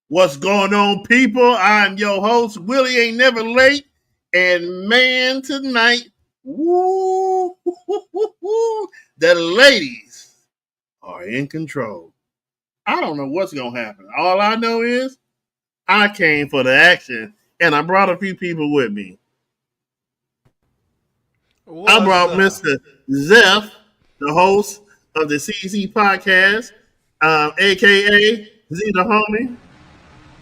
What's going on, people? I'm your host, Willie Ain't Never Late. And man, tonight, woo, the ladies are in control. I don't know what's going to happen. All I know is I came for the action and I brought a few people with me. I What's brought up? Mr. Zeph, the host of the CC podcast, aka Z the Homie.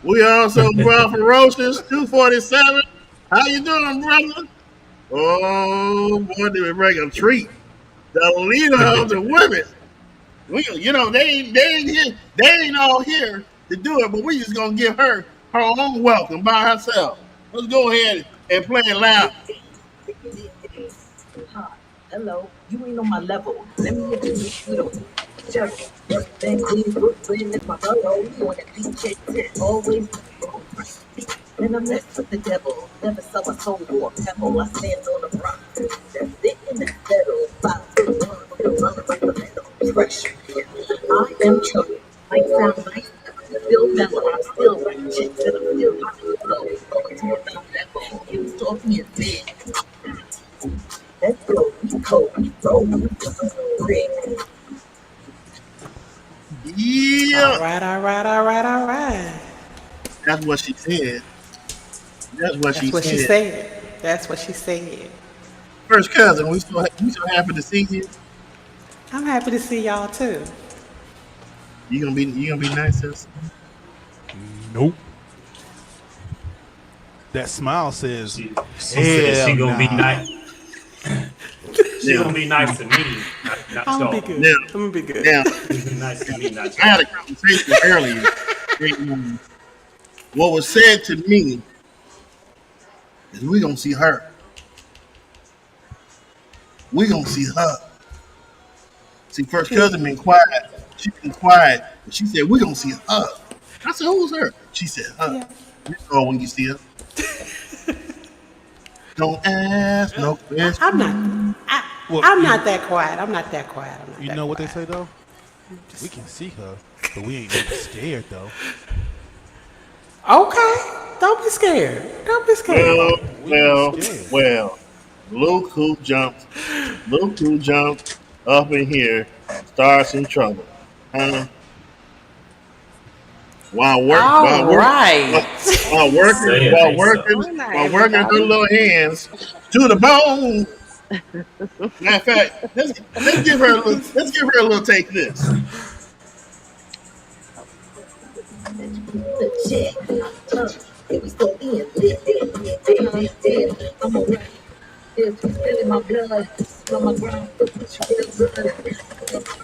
We also brought Ferocious 247. How you doing, brother? Oh boy, did we bring a treat. The leader of the women. They ain't all here to do it, but we just gonna give her own welcome by herself. Let's go ahead and play it loud. Hi, hello, you ain't on my level. Let me introduce you to Jericho. Then Queen Brooklyn is my borough. You on that beat check tip, always and I'm next with the devil. Never sell my soul for a pebble. I stand on the rock. That's thick and that's settled. 5 foot 1, run like the metal. Pressure. I am trouble. Might sound nice. Still mellow. I'm still like chicks and I'm still hot and slow. Going to a down level. You was talking in bed. Let's go, we cold, we roll, we rig. Yeah, All right, all right, all right, all right. that's what she said. That's what she That's what she said. said. That's what she said. First cousin, we so happy to see you. I'm happy to see y'all too. You gonna be nice to us? Nope. That smile says, She said she hell gonna be nah. nice. She Now, gonna be nice to me, not I'm gonna be y'all. good. now, I'm gonna be good. now. She be nice to me, not I had y'all. a conversation earlier. And what was said to me is we gonna see her. We gonna see her. See, first cousin been quiet. She been quiet, but she said we gonna see her. I said, who's her? She said, her. Yeah. You know when you see her. Don't ask no I'm not. question. I, Well, I'm not that quiet. I'm not that quiet. I'm not you that know what they quiet. say though? We can see her, but we ain't never scared though. Okay. Don't be scared. Don't be scared. Well, We ain't well, scared. well. Look who jumped. Look who jumped up in here. Starts in trouble. Huh? While work, while All work, right. while working, Say it while ain't so. working, Morning, while working her everybody. little hands to the bone. Matter of fact, let's give her a little take this. The check. It was so in dead. I'm alright. It's still in my blood. On my ground. Feel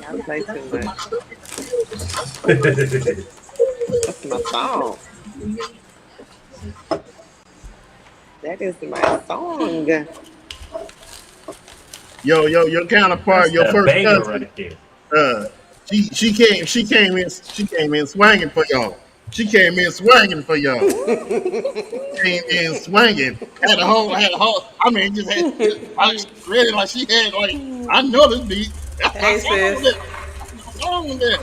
Y'all play too much. good. That's my song. That is my song. Your counterpart, That's your that first banger cousin. right there. Uh, she came in swinging for y'all. She came in swinging for y'all. Came in swinging. Had a whole. I mean, like really like she had like I know this beat. That's my Hey song with sis. it. That's my song with it.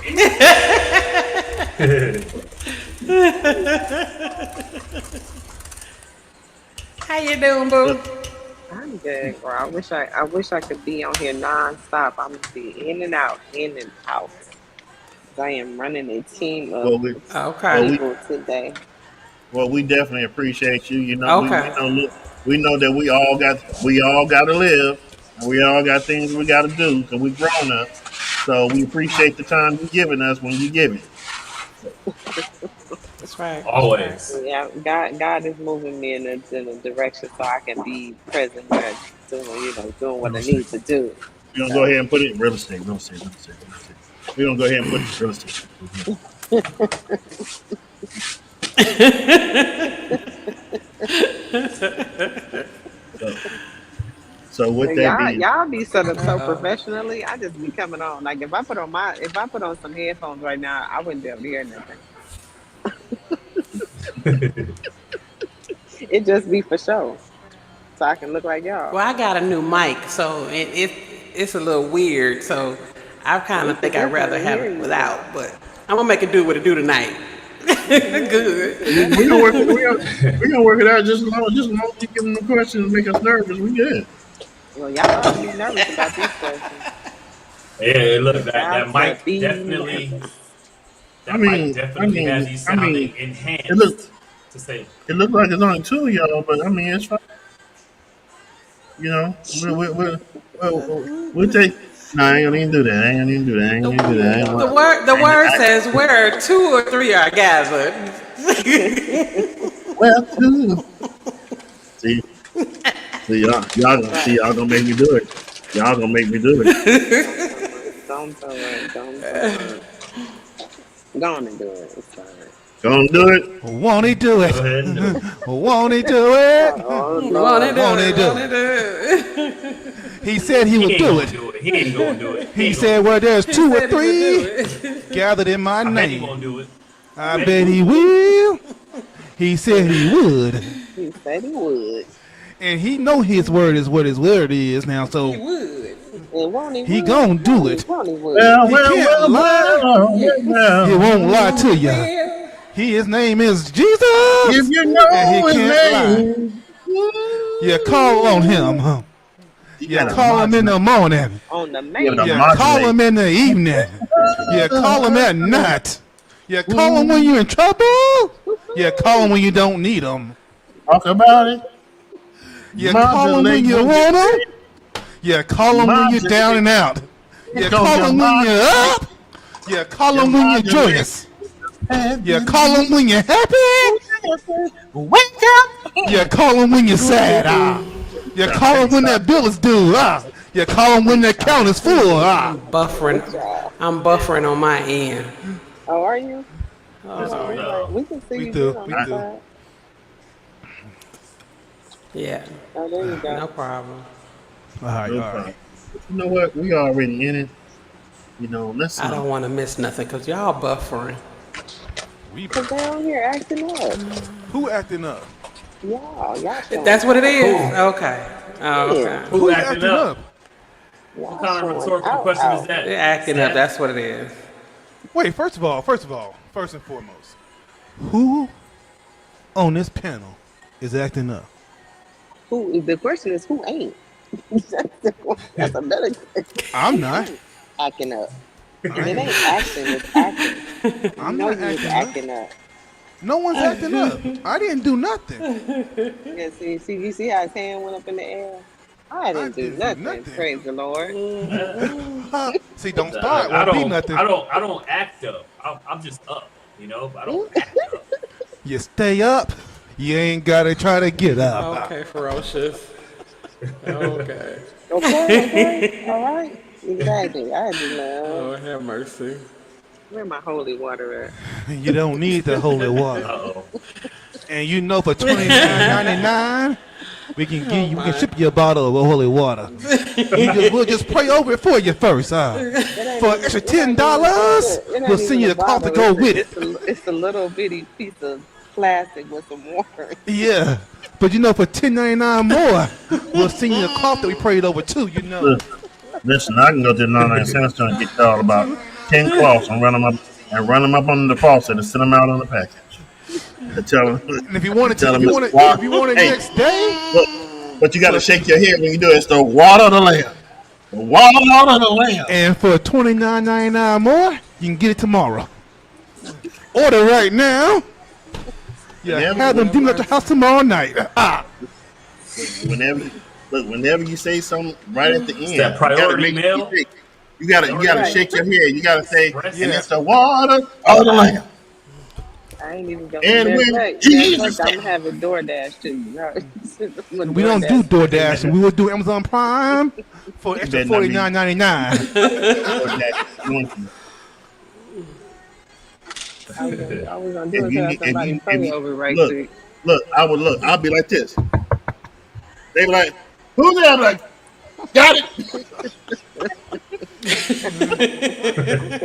How you doing, boo? I'm good, girl. I wish I could be on here nonstop. I'm gonna be in and out, in and out. 'Cause I am running a team of Well, we, Okay. well, we, people today. well, we definitely appreciate you. You know, we Okay. know, we know that we all got to live, and we all got things we got to do because we grown ups. So we appreciate the time you giving us when you give it. That's right. That's right. Always. Yeah, God is moving me in a direction so I can be present where doing what Real I estate. need to do. We're gonna go So ahead and put it in real estate, real estate, real estate, real estate. We're gonna go ahead and put it in real estate. So, so So with that y'all, being, y'all be set up Uh so oh. professionally. I just be coming on. Like if I put on some headphones right now, I wouldn't be able to hear nothing. It just be for show, so I can look like y'all. Well, I got a new mic, so it's a little weird. So I kind We of could think I'd rather definitely have hear it you though. without, but I'm gonna make it do what it do tonight. Good. We gonna work. We gonna work it out just as long as you give them the questions and make us nervous. We good. Well, y'all ought to be nervous about this question. Yeah, look, About that mic to be definitely, nervous. that mic definitely has you sounding it enhanced looks to say. it looked like it's only two of y'all, but I mean it's fine. You know, we'll take. No, I ain't gonna even do that. I ain't gonna even do that. I ain't gonna even do that. I ain't gonna- The word says where 2 or 3 are gathered. Well, two. See, y'all gonna make me do it. Y'all gonna make me do it. Don't do it. Don't do it. Go on and do it. It's fine. Gonna do it. Won't he do it? Go ahead and do it. Won't he do it? Oh, Won't Lord. it do Won't it? it do Won't it do it? He said he He would ain't do gonna it. do it. He ain't gonna do it. He said, where there's 2 or Said he would do 3 it. gathered in my I bet he name, won't do it. I bet he will. He said he would. He said he would. And he know his word is what his word is now, He so would. And won't he? he would? gonna do it. Won't he? Would? Well, He well, can't well, lie. well. He won't lie to you. Well, His name is Jesus. If you And know he his can't name, You call on him. You gotta call him in the morning. On the Yeah, man. the You modulate. call him in the evening. You call him at night. You call him when you're in trouble. You call him when you don't need him. talk about it. You call him when you want him. You call him when you're down and out. You call him when you're up. You call him when you're joyous. You call him when you're happy. Wake up. You call him when you're sad. You call him when that bill is due. You call him when the account is full. buffering. I'm buffering on my end. Oh, are you? No. We can see We you do, on we the do. side. Yeah, Oh, there you go. no problem. All right, No all problem. right. You know what? We already in it. You know, let's. I don't want to miss nothing because y'all buffering. Cause they on here acting up. Who acting up? Y'all showing That's what it out. is. Okay. Oh, okay. Who Who's acting up? Y'all What kind of showing rhetorical out, question out. is that? They're acting up. That's what it is. Wait, first and foremost, who on this panel is acting up? Who? The question is who ain't. That's a better question. I'm not. Acting up. It ain't acting, it's acting. I'm You know not you was acting up. acting up. No one's acting up. I didn't do nothing. Yeah, see, you see how his hand went up in the air? I didn't do nothing. Praise the Lord. See, don't start. Won't be nothing. I don't act up. I'm just up. You know, I don't act up. You stay up. You ain't gotta try to get up. Okay, ferocious. Okay. Okay, all right. Exactly. I do know. Lord have mercy. Where my holy water at? You don't need the holy water. Uh-oh. And you know, for $29.99, we can ship you a bottle of holy water. We'll just pray over it for you first. For an extra $10, we'll send you the cloth to go with it. It's a little bitty piece of plastic with some water. Yeah, but you know, for $10.99 more, we'll send you the cloth that we prayed over too. You know. Listen, I can go to the 99 cent store and get y'all about 10 cloths and run them up under the faucet and send them out on the package. And tell them. And if you want it, Tell if them you want it, it's water. if you want it Hey. next day, Look, but you got to shake your head when you do it. It's the water of the lamb. The water of the lamb. and for $29.99 more, you can get it tomorrow. Order right now. Yeah, Whenever- have them demons at your house tomorrow night. Whenever you say something right at the end, that priority you mail? gotta make it- you gotta shake your head. You gotta say, Yeah. and it's the water of the lamb. I ain't even going And when to Jesus I'm having DoorDash too. We don't do DoorDash, and we will do Amazon Prime for an extra better not be. $49.99. I was gonna If do it you till need- if somebody you- pray if you- over right look. quick. I'll be like this. They be like, who's there? I'm like, got it.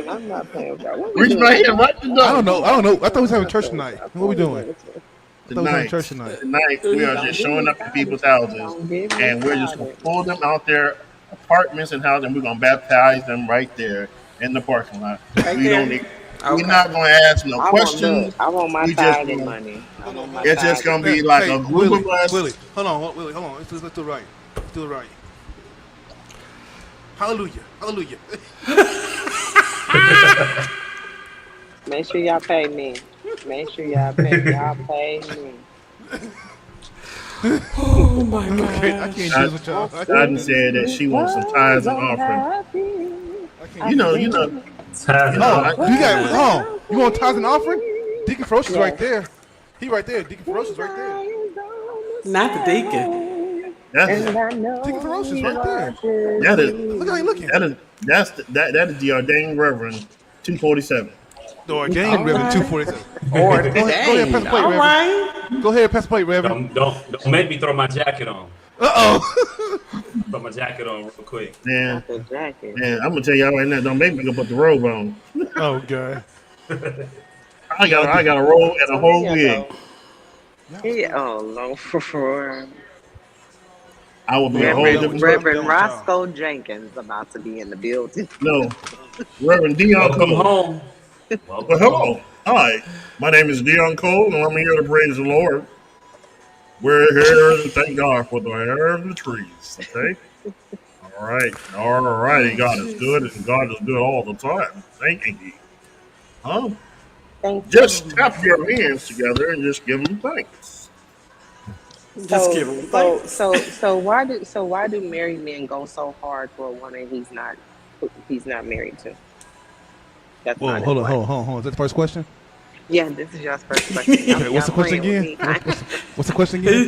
I'm not playing with y'all. What we Reach doing? my hand right to the door. I don't know. I thought we was having church tonight. What are we doing? I thought we was having church tonight. Tonight, we are just showing up to people's houses, and we're just going to pull them out their apartments and houses, and we're going to baptize them right there in the parking lot. Right We don't there. need. We're Okay. not gonna ask no questions. I want my We just tithing gonna, money. I want my it's just tithing gonna be money. like Hey, a group Willie, of us. Willie, hold on, Willie, hold on. Let's do it right. Let's do it right. Hallelujah, hallelujah. Make sure y'all pay me. Make sure y'all pay me. Oh my I God. can't do this with y'all. I I can't done do this. said that she wants some tithes and offering. I can't You do know, this. you know, Tithes you and know. Oh, you got offerings. hold on. You want tithes and offering? Deacon Ferocious Yes. right there. He right there. Deacon Ferocious right there. Not the deacon. That's And I know Deacon Ferocious he right there. that is Look how he looking. that is the ordained Reverend 247. The ordained Reverend right. 247. Or Go ahead, pass the plate, all Reverend. right. Go ahead, pass the plate, Reverend. Don't make me throw my jacket on. Uh-oh. Throw my jacket on real quick. Man, the jacket. man, I'm gonna tell y'all right now, don't make me go put the robe on. Oh, God. I got a robe and a whole wig. Oh, Lord. I will be a whole different person. Reverend Roscoe Jenkins about to be in the building. No, Reverend Dion Welcome Cole. home. Well, Welcome hello. home. Hi, my name is Dion Cole, and I'm here to praise the Lord. We're here to thank God for the air and the trees. Okay. All righty. God is good, and God is good all the time. Thank you. Huh? Thank Just tap your hands together and just give them thanks. Just give him thanks. So why do married men go so hard for a woman he's not married to? That's Whoa, not his hold wife. on. Is that the first question? Yeah, this is your first question. Okay, what's the question again? What's the question again?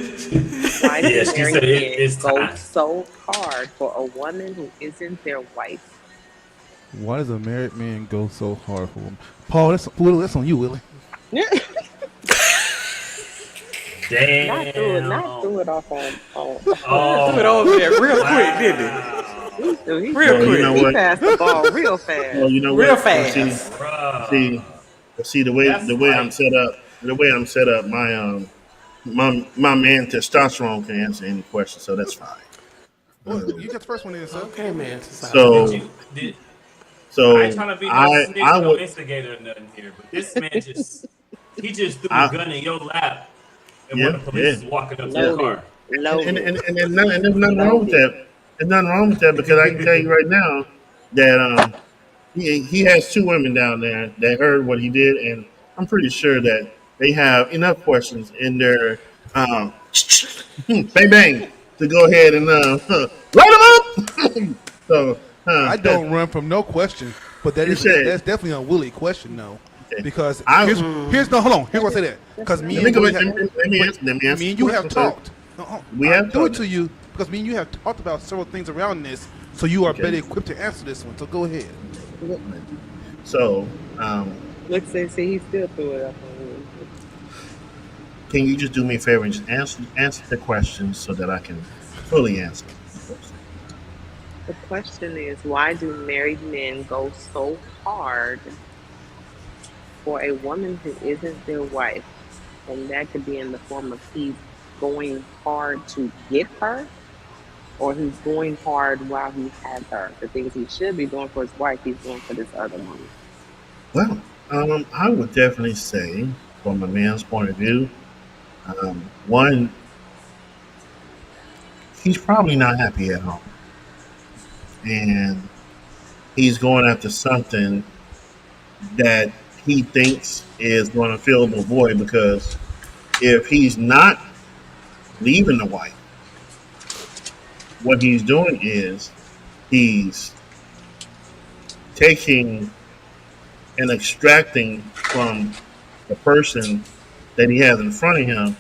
Why do Yeah, she married said men it's go time. so hard for a woman who isn't their wife? Why does a married man go so hard for him? Paul, that's on you, Willie. Damn. Not threw it off on. Oh, Threw it over there real quick, didn't he? Real You know quick. He what? passed the ball real fast. Well, you know Real what? fast. bruh. See the That's way like- I'm set up. The way I'm set up, my man testosterone can answer any question, so that's fine. Well, you got the first one in, sir. Okay, man. So Did, so I ain't trying to be no snitch, I no would instigator or nothing here, but this man just threw I- the gun in your lap, and Yeah, one of the police is yeah. walking up to the car. and there's nothing wrong with that. There's nothing wrong with that because I can tell you right now that he has two women down there that heard what he did, and I'm pretty sure that they have enough questions in their bang bang to go ahead and light them up. So I don't run from no question, but that's definitely a Willie question, though. Okay. Because I- here's no, hold on. Here's why I say that. Because me and Willie let me answer me and you have the question. talked. No, hold on. We I'll have do it talked. to you because me and you have talked about several things around this, so you are Okay. better equipped to answer this one. So go ahead. So Let's say, he still threw it up on you. can you just do me a favor and just answer the questions so that I can fully answer? The question is, why do married men go so hard for a woman who isn't their wife? And that could be in the form of he's going hard to get her, or he's going hard while he had her. The things he should be doing for his wife, he's doing for this other woman. Well, I would definitely say, from a man's point of view, one, he's probably not happy at home, and he's going after something that he thinks is going to fill the void. Because if he's not leaving the wife, what he's doing is he's taking and extracting from the person that he has in front of him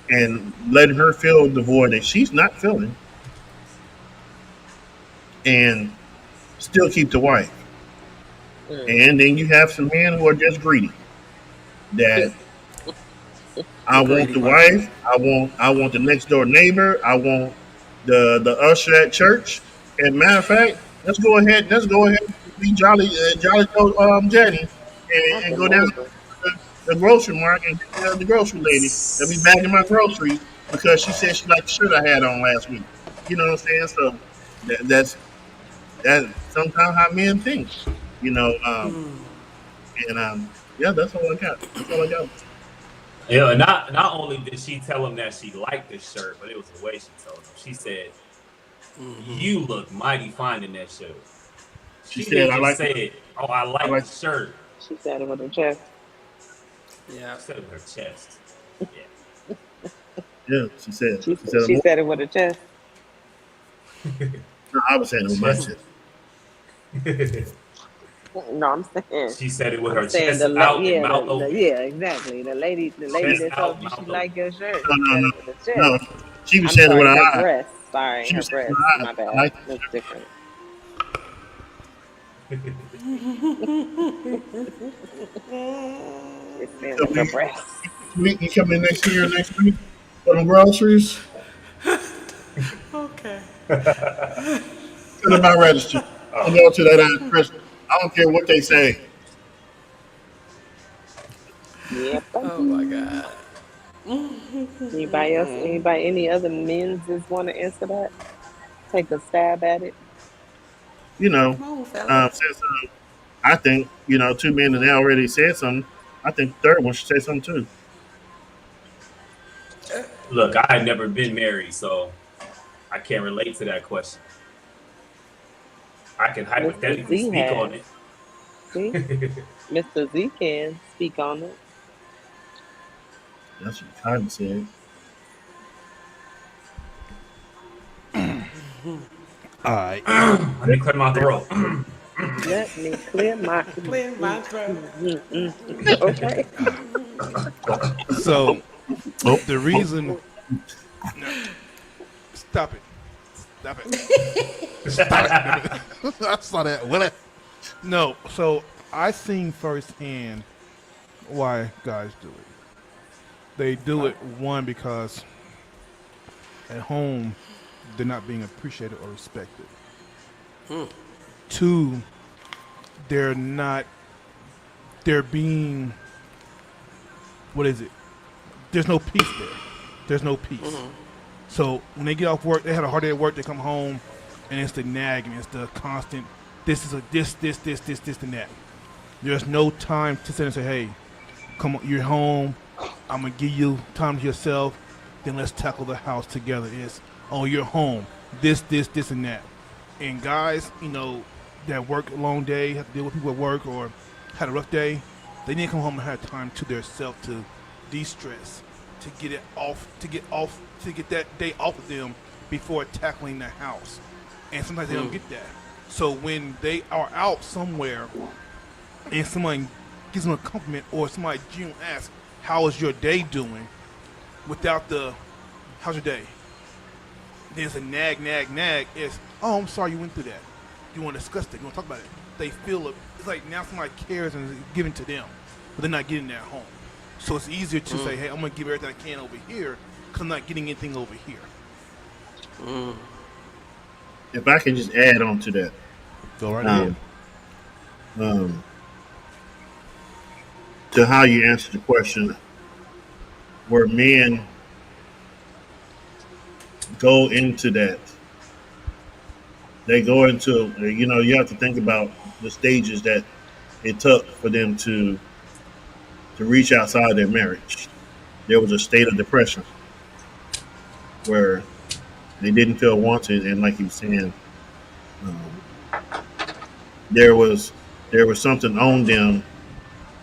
and letting her fill the void that she's not filling and still keep the wife. And then you have some men who are just greedy. That I want the wife, I want the next door neighbor, I want the usher at church. And matter of fact, let's go ahead and be Jolly Jenny and go down to the grocery market and tell the grocery lady that be bagging my groceries because she said she liked the shirt I had on last week. You know what I'm saying? So that's sometimes how men think, you know. And yeah, that's all I got. That's all I got. Yeah, not only did she tell him that she liked the shirt, but it was the way she told him. She said, "You look mighty fine in that shirt." She She said, didn't "I just like, say, "Oh, I I like like." the shirt." She said it with her chest. Yeah. She said it with her chest. Yeah, she said. She She said, she said it with her chest. Yeah. no, I was saying it with my Chest. chest. No, I'm saying, She said it with I'm her saying chest out and yeah, mouth open. yeah, exactly. The lady Chest that told out, you she mouth open. liked your shirt. No, She no, said no, it with her chest. no. She was I'm saying it with sorry, her her eyes. breast. Sorry, She her was saying it with breast. her My eyes. I bad. like the That's shirt. different. She's saying So with her breast. you come in next week for the groceries. Okay. Send them my register. I'll go to that address. I don't care what they say. Yep. Oh my God. Anybody else? Anybody? Any other men's just want to answer that? Take a stab at it. You know, Come on, fella. since I think two men that they already said something. I think the third one should say something too. Look, I had never been married, so I can't relate to that question. I can Mr. hypothetically Z speak on has. it. See, Mr. Z can speak on it. That's what kind of said. All right. Let me clear my throat. Let me clear my. Clear my throat. Okay. So Oh, the reason. No, stop it. Stop it. I saw that. Will it? No. So I seen firsthand why guys do it. They do it one because at home they're not being appreciated or respected. Two, they're not. They're being. What is it? There's no peace there. There's no peace. So when they get off work, they had a hard day at work. They come home, and it's the nagging. It's the constant. This is a this, and that. There's no time to sit and say, "Hey, come on, you're home. I'm gonna give you time to yourself. Then let's tackle the house together." It's, "Oh, you're home. This, and that." And guys, that work a long day, have to deal with people at work, or had a rough day, they need to come home and have time to their self to de-stress, to get it off, to get that day off of them before tackling the house. And sometimes they don't get that. So when they are out somewhere and somebody gives them a compliment, or somebody genuinely asks, "How is your day doing?" without the "How's your day?" There's a nag. It's, "Oh, I'm sorry you went through that. You want to discuss that? You want to talk about it?" They feel it. It's like now somebody cares and is giving to them, but they're not getting that at home. So it's easier to say, "Hey, I'm going to give everything I can over here because I'm not getting anything over here." if I can just add on to that, Go right ahead. um, to how you answered the question, where men go into that, they go into you have to think about the stages that it took for them to reach outside their marriage. There was a state of depression where they didn't feel wanted, and like you were saying, um, there was something on them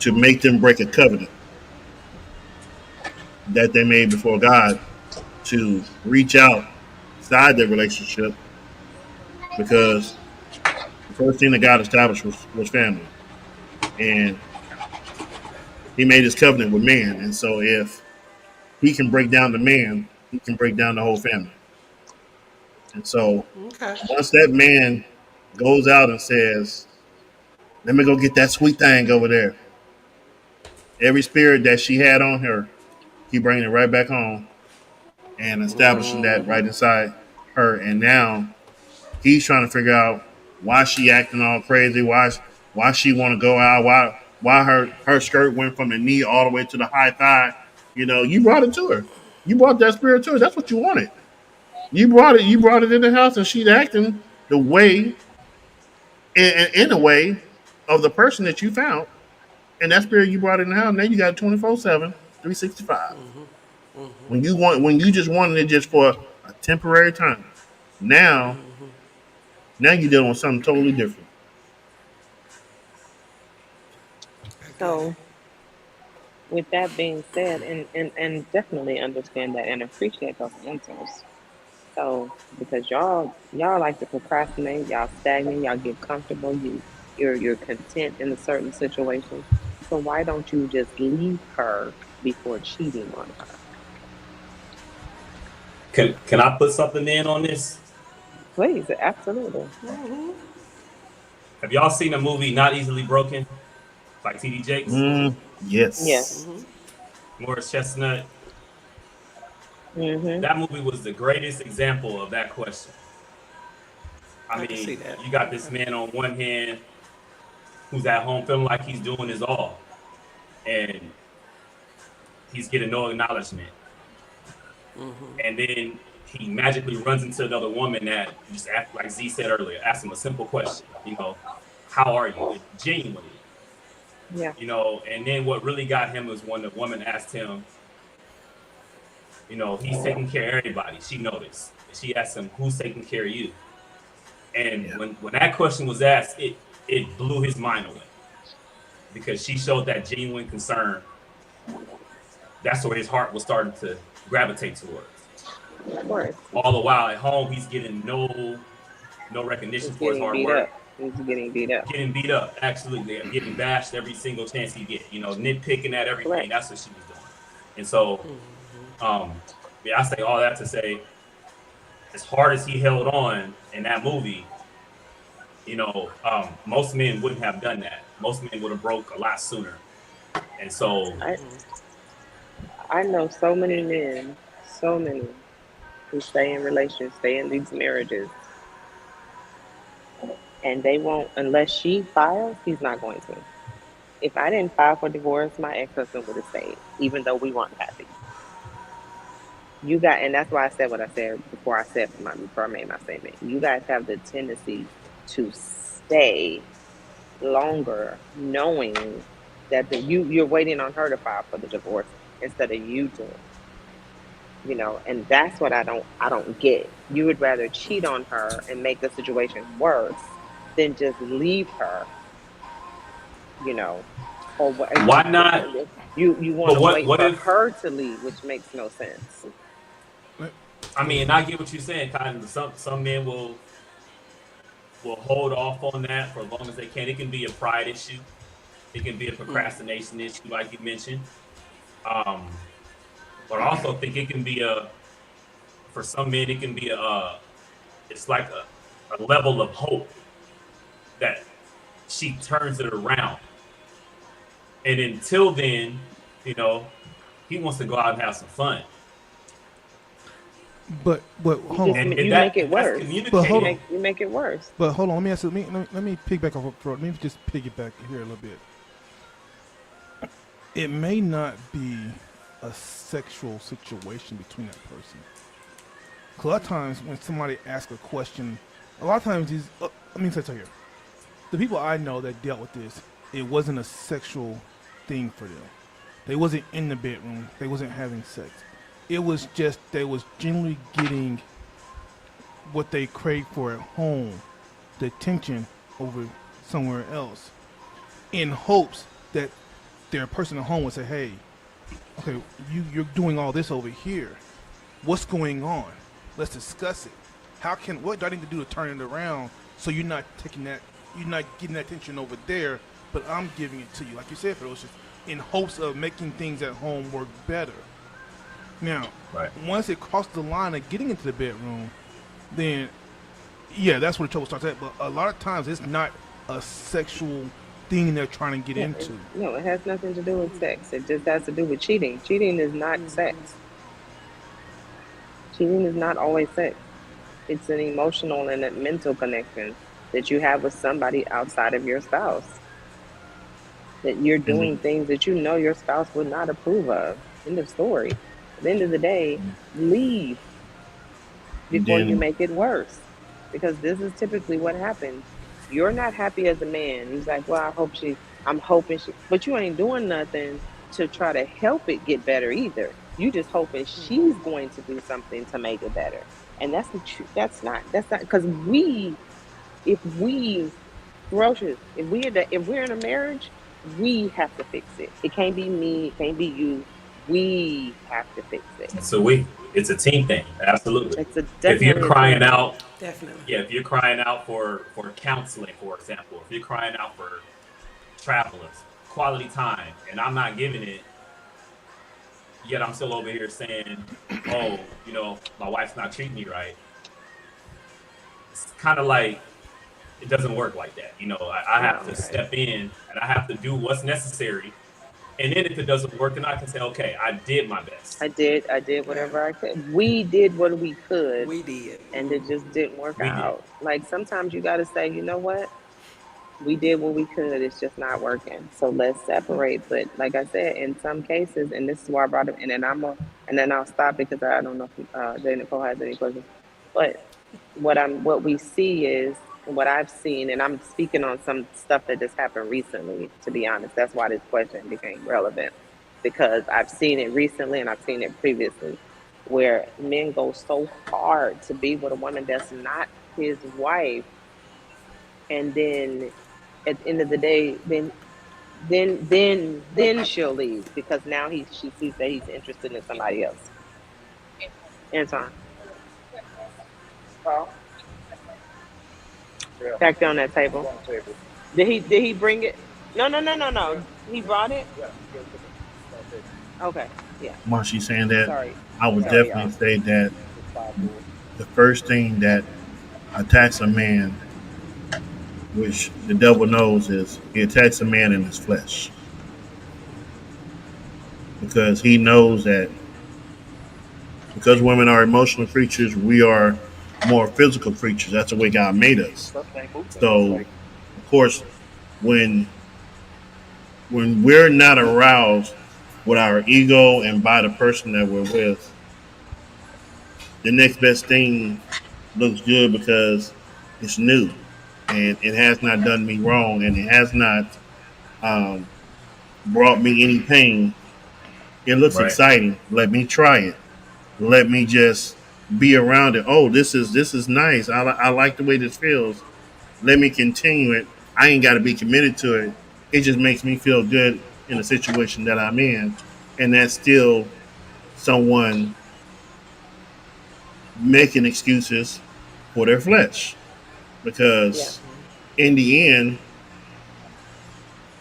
to make them break a covenant that they made before God to reach outside their relationship, because the first thing that God established was family, and He made His covenant with man, and so if He can break down the man, He can break down the whole family. And so Okay. once that man goes out and says, "Let me go get that sweet thing over there," every spirit that she had on her, He bringing it right back home and establishing that right inside her. And now He's trying to figure out why she acting all crazy, why she want to go out, why her skirt went from the knee all the way to the high thigh. You brought it to her. You brought that spirit to her. That's what you wanted. You brought it. You brought it in the house, and she's acting the way, in a way, of the person that you found. And that spirit you brought in the house, now you got 24/7, 365. When you just wanted it just for a temporary time. Now, now you're dealing with something totally different. So, with that being said, and definitely understand that and appreciate those answers. So, because y'all like to procrastinate, y'all stagnate, y'all get comfortable, you're content in a certain situation. So why don't you just leave her before cheating on her? Can I put something in on this? Please, absolutely. Have y'all seen the movie Not Easily Broken by T.D. Jakes? Yes. Yes. Morris Chestnut. Mm-hmm. That movie was the greatest example of that question. I can see mean, that. you got this man on one hand who's at home feeling like he's doing his all, and he's getting no acknowledgement. And then he magically runs into another woman that just act like Z said earlier, ask him a simple question, how are you? Genuinely. Yeah. And then what really got him was when the woman asked him, he's taking care of everybody. She noticed. And she asked him, who's taking care of you? And when that question was asked, it blew his mind away because she showed that genuine concern. That's where his heart was starting to gravitate towards. Of course. All the while at home, he's getting no recognition for his hard work. He's getting beat up. Getting beat up, absolutely. Getting bashed every single chance he get. Nitpicking at everything. Right. That's what she was doing. And so, I say all that to say, as hard as he held on in that movie, most men wouldn't have done that. Most men would have broke a lot sooner. And so, I know so many men, who stay in relations, stay in these marriages, and they won't, unless she files, he's not going to. If I didn't file for divorce, my ex-husband would have stayed, even though we weren't happy. And that's why I said what I said before I made my statement. You guys have the tendency to stay longer, knowing that you're waiting on her to file for the divorce instead of you doing. And that's what I don't get. You would rather cheat on her and make the situation worse than just leave her. Or why not? You want to wait for her to leave, which makes no sense. And I get what you're saying. Kind of, some men will hold off on that for as long as they can. It can be a pride issue. It can be a procrastination issue, like you mentioned. But I also think it can be for some men, it can be it's like a level of hope that she turns it around. And until then, he wants to go out and have some fun. But hold on. You make it worse. But hold on. You make it worse. But hold on. Let me ask you. Let me piggyback off. Let me just piggyback here a little bit. It may not be a sexual situation between that person. 'Cause a lot of times when somebody asks a question, a lot of times these. Let me say here. The people I know that dealt with this, it wasn't a sexual thing for them. They wasn't in the bedroom. They wasn't having sex. It was just they was generally getting what they craved for at home, the attention over somewhere else, in hopes that their person at home would say, "Hey, okay, you're doing all this over here. What's going on? Let's discuss it. What do I need to do to turn it around so you're not getting that attention over there, but I'm giving it to you." Like you said, Ferocious, in hopes of making things at home work better. Now, once it crosses the line of getting into the bedroom, then, that's where the trouble starts at. But a lot of times, it's not a sexual thing they're trying to get into. No, it has nothing to do with sex. It just has to do with cheating. Cheating is not sex. Cheating is not always sex. It's an emotional and a mental connection that you have with somebody outside of your spouse. That you're doing things that your spouse would not approve of. End of story. At the end of the day, leave before you make it worse. Because this is typically what happens. You're not happy as a man. He's like, well, I hope she I'm hoping but you ain't doing nothing to try to help it get better either. You just hoping she's going to do something to make it better. And that's not because if we ferocious, if we're in a marriage, we have to fix it. It can't be me, it can't be you. We have to fix it. So it's a team thing, absolutely. It's a If you're definitely a crying team thing. out, Definitely. yeah, if you're crying out for counseling, for example, if you're crying out for travelers, quality time, and I'm not giving it, yet I'm still over here saying, oh, my wife's not treating me right. It's kind of like it doesn't work like that. I No, have to right. step in and I have to do what's necessary. And then if it doesn't work, then I can say, okay, I did my best. I did whatever I could. We did what we could. We did. And it just didn't work We did. out. Like sometimes you gotta say, you know what? We did what we could. It's just not working. So let's separate. But like I said, in some cases, and this is why I brought it, and then I'll stop because I don't know if J. Nicole has any questions. But what we see is what I've seen, and I'm speaking on some stuff that just happened recently. To be honest, that's why this question became relevant because I've seen it recently and I've seen it previously, where men go so hard to be with a woman that's not his wife, and then at the end of the day, then she'll leave because now she sees that he's interested in somebody else. Anton, back there on that table. Did he bring it? No. He brought it. Okay. Yeah. While she's saying that, Sorry. I would Sorry, definitely y'all. say that the first thing that attacks a man, which the devil knows, is he attacks a man in his flesh. Because he knows that because women are emotional creatures, we are more physical creatures. That's the way God made us. So, of course, when we're not aroused with our ego and by the person that we're with, the next best thing looks good because it's new and it has not done me wrong and it has not brought me any pain. It looks Right. exciting. Let me try it. Let me just be around it. Oh, this is nice. I like the way this feels. Let me continue it. I ain't got to be committed to it. It just makes me feel good in the situation that I'm in, and that's still someone making excuses for their flesh because in the end,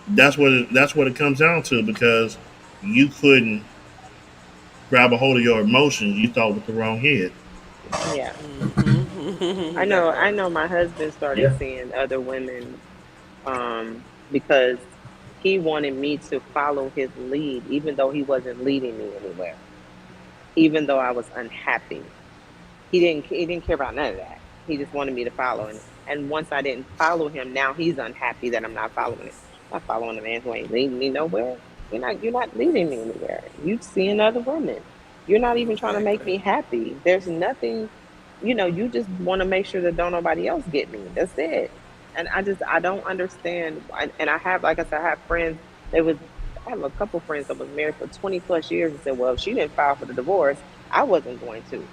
that's what it comes down to because you couldn't grab a hold of your emotions. You thought with the wrong head. Yeah. I know my husband started Yeah. seeing other women because he wanted me to follow his lead, even though he wasn't leading me anywhere, even though I was unhappy. He didn't care about none of that. He just wanted me to follow him. And once I didn't follow him, now he's unhappy that I'm not following him. I'm not following a man who ain't leading me nowhere. You're not leading me anywhere. You seeing other women. You're not even trying to make me happy. There's nothing, you just want to make sure that don't nobody else get me. That's it. And I don't understand. And I have, like I said, I have friends. I have a couple friends that was married for 20 plus years and said, well, if she didn't file for the divorce, I wasn't going to.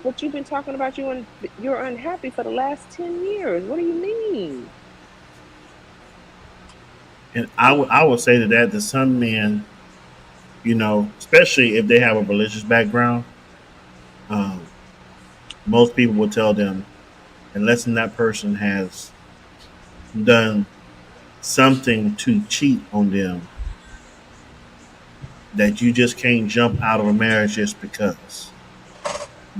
But you've been talking about you're unhappy for the last 10 years. What do you mean? And I would say that some men, especially if they have a religious background, um, most people will tell them, unless that person has done something to cheat on them, that you just can't jump out of a marriage just because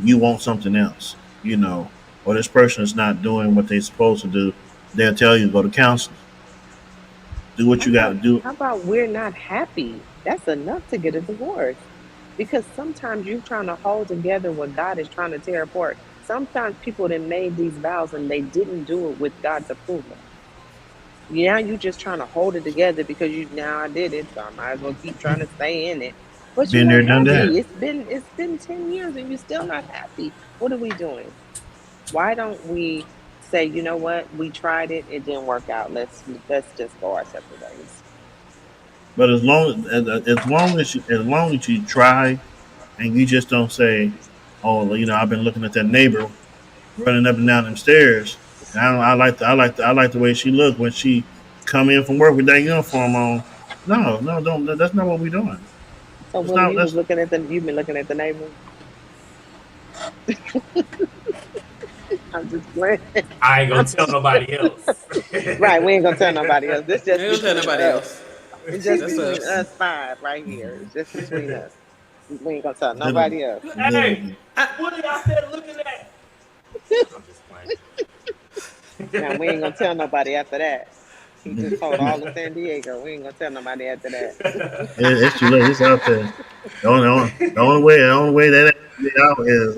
you want something else, or this person is not doing what they're supposed to do. They'll tell you to go to counseling. Do what you got to do. How about we're not happy? That's enough to get a divorce. Because sometimes you're trying to hold together what God is trying to tear apart. Sometimes people that made these vows and they didn't do it with God's approval. Now you're just trying to hold it together because I did it, so I might as well keep trying to stay in it. But Been you're there, not done happy. that. It's been 10 years and you're still not happy. What are we doing? Why don't we say, you know what, we tried it, it didn't work out. Let's just go our separate ways. But as long as you try and you just don't say, "Oh, I've been looking at that neighbor running up and down them stairs. And I like the way she looked when she come in from work with that uniform on." No, no, don't. That's not what we're doing. So That's Willie, not. That's you've been looking at the neighbor. I'm just playing. I ain't gonna tell nobody else. Right, we ain't gonna tell nobody else. This just They don't tell between nobody us. else. It's just That's between us. us five right here. It's just between us. We ain't gonna tell literally, nobody else. Hey, I, what are y'all there looking at? I'm just Now we ain't playing. gonna tell nobody after that. He just told all of San Diego. We ain't gonna tell nobody after that. it's too late. It's out there. The only way that get out is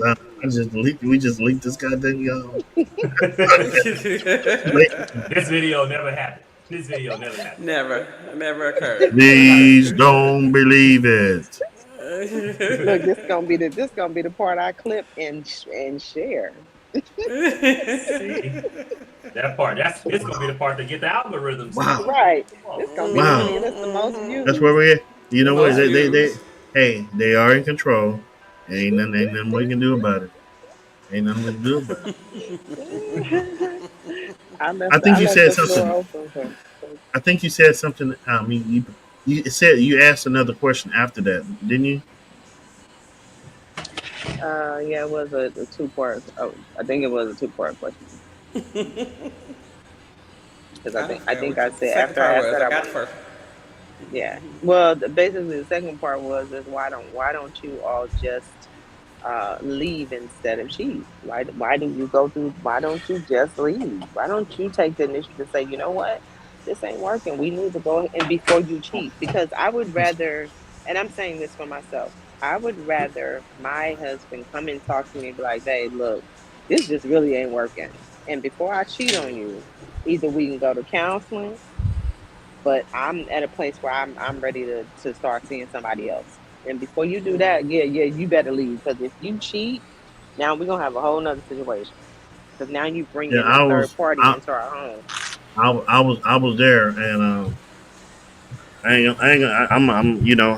we just leaked this goddamn This video never happened. This video never happened. never occurred. Please don't believe it. Look, this gonna be the part I clip and share. See, that part. It's gonna be the part that get the algorithms. Wow, Right. Come on. This gonna be the wow. thing that's the most That's views. where we're at. You The know what? most views. Hey, they are in control. Ain't nothing we can do about it. Ain't nothing we can do about it. I think I you left said the floor something. open I think you said something. You said you asked another question after that, didn't you? yeah, it was a two-part. Oh, I think it was a two-part question because I I forgot think what I the said second after I part asked was. that I I got wanted. first. Yeah. Well, basically the second part is why don't you all just leave instead of cheat? Why do you go through? Why don't you just leave? Why don't you take the initiative to say, you know what, this ain't working. We need to go and before you cheat, because I would rather, and I'm saying this for myself, I would rather my husband come and talk to me and be like, hey, look, this just really ain't working. And before I cheat on you, either we can go to counseling, but I'm at a place where I'm ready to start seeing somebody else. And before you do that, yeah, you better leave, because if you cheat, now we're gonna have a whole nother situation. Because now you bring Yeah, in a I third was. party into our home. I was there, and I'm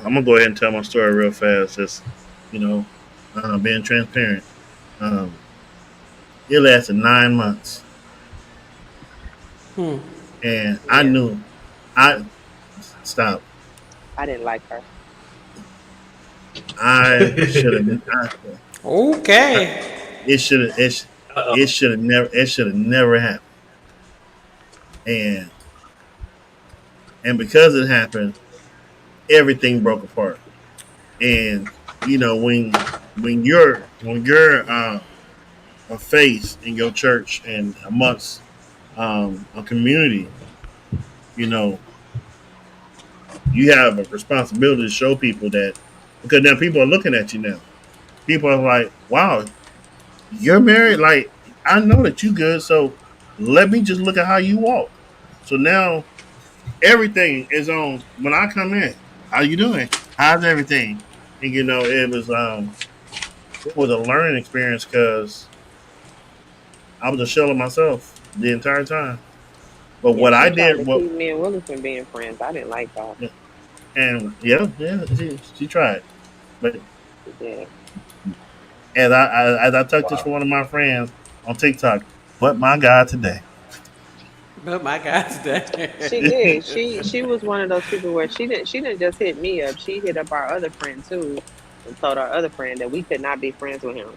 gonna go ahead and tell my story real fast. Just you know, being transparent. Um, it lasted 9 months, and I Yeah, knew I stop. I didn't like her. I should have. Okay. It should have. Uh-oh. It should have never. It should have never happened. And because it happened, everything broke apart. And when you're a face in your church and amongst a community, you know, you have a responsibility to show people that, because now people are looking at you now. People are like, "Wow, you're married. Like, I know that you good. So let me just look at how you walk." So now everything is on when I come in. How you doing? How's everything? And it was a learning experience because I was a shell of myself the entire time. But Yeah, what I she tried did, to what keep me and Willie from being friends. I didn't like that. and yeah, she tried. But She did. as I took this Wow. from one of my friends on TikTok, but my God, today. But my God, She today. did. She was one of those people where she didn't just hit me up. She hit up our other friend too, and told our other friend that we could not be friends with him.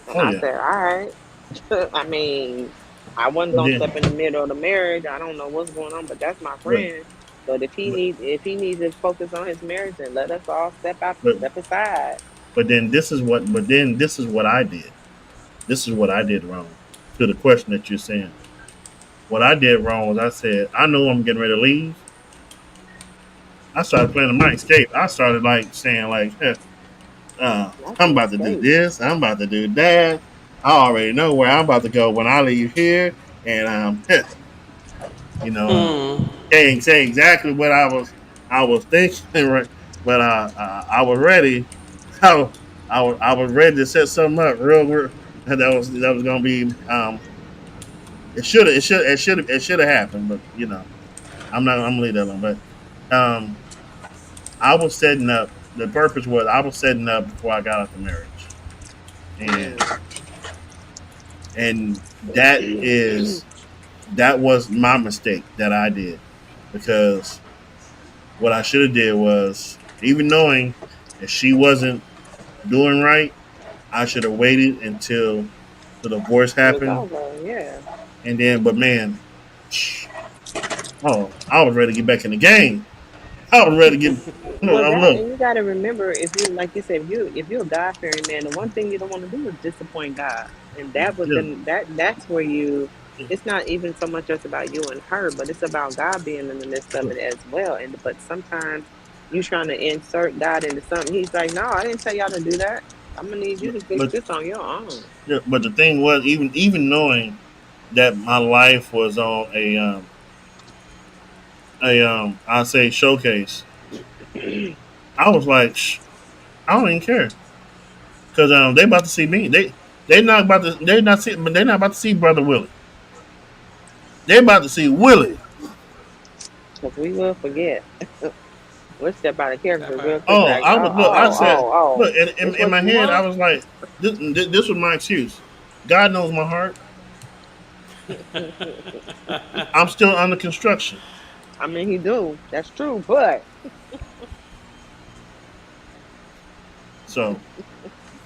And Oh I yeah. said, all right. I mean, I wasn't But gonna then, step in the middle of the marriage. I don't know what's going on, but that's my but friend. But but if he needs to focus on his marriage, then let us all but, step aside. but then this is what I did. This is what I did wrong. To the question that you're saying, what I did wrong was I said I know I'm getting ready to leave. I started playing the mic escape. I started like saying like, Not I'm the about to do escape. this. I'm about to do that. I already know where I'm about to go when I leave here, and you know, can't say exactly what I was thinking, right? But I was ready. I, I was ready to set something up real. That was gonna be it should have happened, but I'm not. I'm gonna leave that alone. But I was setting up. The purpose was I was setting up before I got out the marriage, and Mm. and that was my mistake that I did because what I should have did was even knowing that she wasn't doing right, I should have waited until the divorce It was happened, over, yeah. and then. But man, oh, I was ready to get back in the game. I was ready to get. No, Well, that look, and you got to remember, if you like you said, if you're a God fearing man, the one thing you don't want to do is disappoint God, and that was yeah, that's where you. It's not even so much just about you and her, but it's about God being in the midst of it as well. And but sometimes you trying to insert God into something. He's like, no, I didn't tell y'all to do that. I'm gonna need you to fix but this on your own. yeah, but the thing was, even knowing that my life was on I say showcase, I was like, I don't even care because they about to see me. They're not about to see brother Willie. They're about to see Willie. Because we will forget. We'll step out of character Step real out. quick, Oh, like, I was look. I said, oh. look in, This in what my you head. I want? was like, this was my excuse. God knows my heart. I'm still under construction. I mean, he do. That's true, but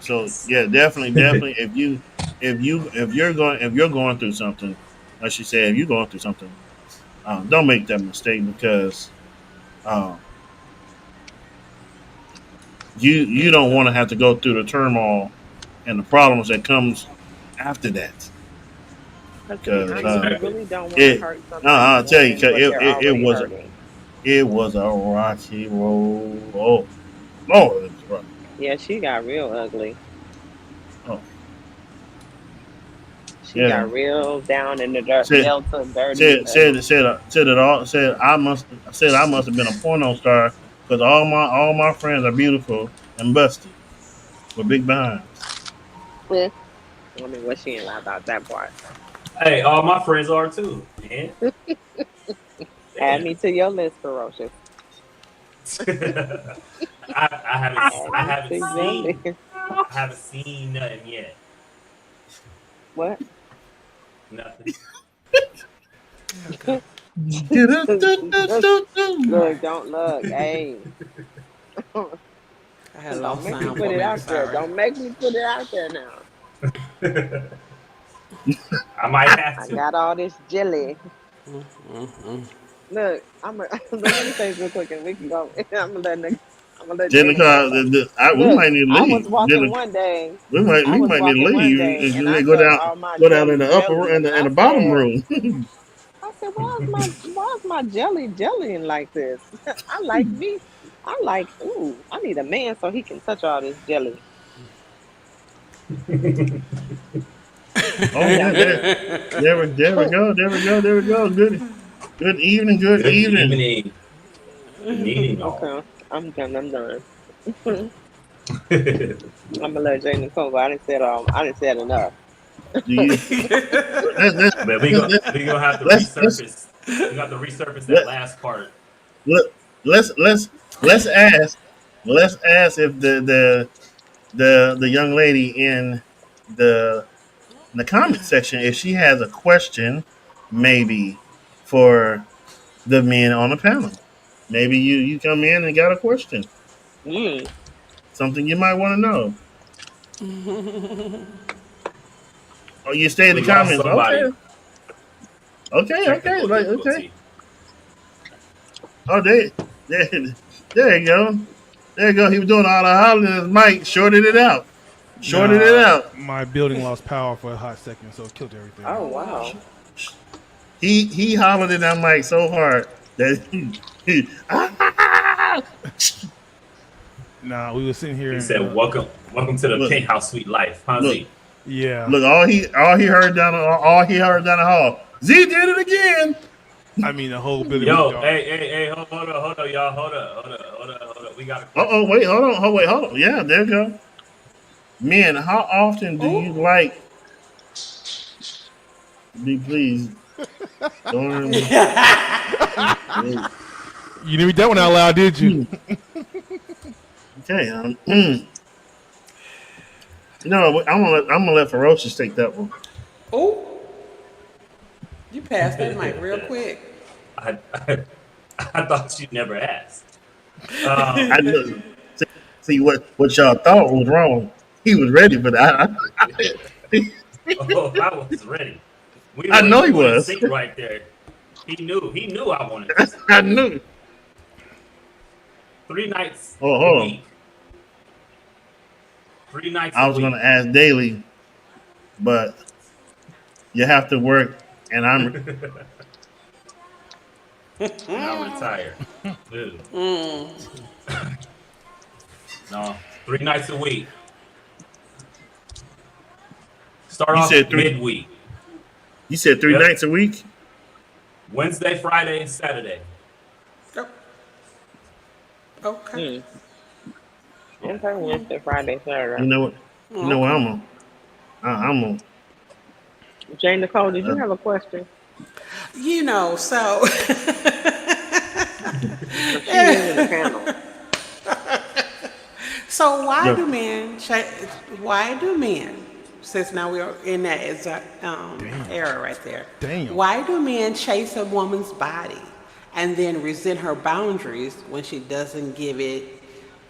So yeah, definitely. If you're going through something, like she said, if you're going through something, don't make that mistake because um, you don't want to have to go through the turmoil and the problems that comes after that. but to be Because honest, you Exactly. really don't want to it, hurt somebody's I'll tell you, woman, 'cause but they're already hurting. it was a rocky road. Oh Lord, it was rough. Yeah, she got real ugly. Oh She yeah. got real down in the dirt, Said Delta, dirty, said said ugly. said said it all. Said I must have been a porno star because all my friends are beautiful and busty with big behinds. Eh. I mean, what she ain't lie about that part. Hey, all my friends are too. Man, Add damn. me to your list, ferocious. I haven't Add me to your list. I haven't seen nothing yet. What? Nothing. Okay. Look, don't look. Hey, I had a little don't make me sound put for it me. out there. Sorry. Don't make me put it out there now. I might have I to. got all this jelly. Mm-mm. Look, look, let me say this real quick and we can go. I'm gonna let Jada go. Jenica, we Look, might need to I was leave. walking Jenica, one day. we might I we was might need to walking one leave. day and And I then saw all my go down in jelly the upper jelly and and the, I bottom said, room. why's my jelly jellying like this? I like me. Ooh, I need a man so he can touch all this jelly. Oh Yeah, yeah, I'm done. there we go. Good evening, good Good evening. evening. Good evening, all. Okay, I'm done. I'm done. I'm gonna let Jay Nicole go. I didn't say it enough. Do you let's But we gonna have to let's let's resurface. We got to resurface that let, last part. let, let's let's let's ask if the young lady the in the comment section if she has a question maybe for the men on the panel. Maybe you come in and got a question, Mm. something you might want to know. Or you stay in the We lost comments. somebody. Okay, Technical like okay. difficulty. Oh, there, there you go. There you go. He was doing all the hollering. His mic shorted it out. Shorted it Nah, out. my building lost power for a hot second, so it killed everything. Oh Oh wow. wow. He hollered in that mic so hard that Nah, we were sitting here He and said, "Welcome to the look, penthouse suite life, huh, look, Z?" yeah. look. All he heard down the hall. Z did it again. I mean, the whole building was Yo, dark. hey, hold on, y'all, hold up. We got a Oh, question. wait, hold on. Oh, wait, hold on. Yeah, there you go. Men, how often do you Oh. like Be please. Don't. You didn't read that one out loud, did you? Okay. No, I'm gonna let Ferocious take that one. Oh, you passed that mic real quick. I, I thought you never asked. I know. See what y'all thought was wrong. He was ready for that. Oh, I was ready. We I know he were in was. sync right there. He knew I wanted this. I knew. 3 nights Oh, a hold on. week. 3 nights I a was week. gonna ask daily, but you have to work, and I'm. Now retired. Ew. No, 3 nights a week. Start You off said three. midweek. You said three Yep. nights a week. Wednesday, Friday, and Saturday. Oh, okay. Okay, Wednesday, Friday, You Saturday. know what? You know what I'm on. I'm on. Jane Nicole, did you have a question? You know, so She is in the panel. so why Yeah. do men? Why do men? Since now we're in that exact era right there. Damn. Why do men chase a woman's body and then resent her boundaries when she doesn't give it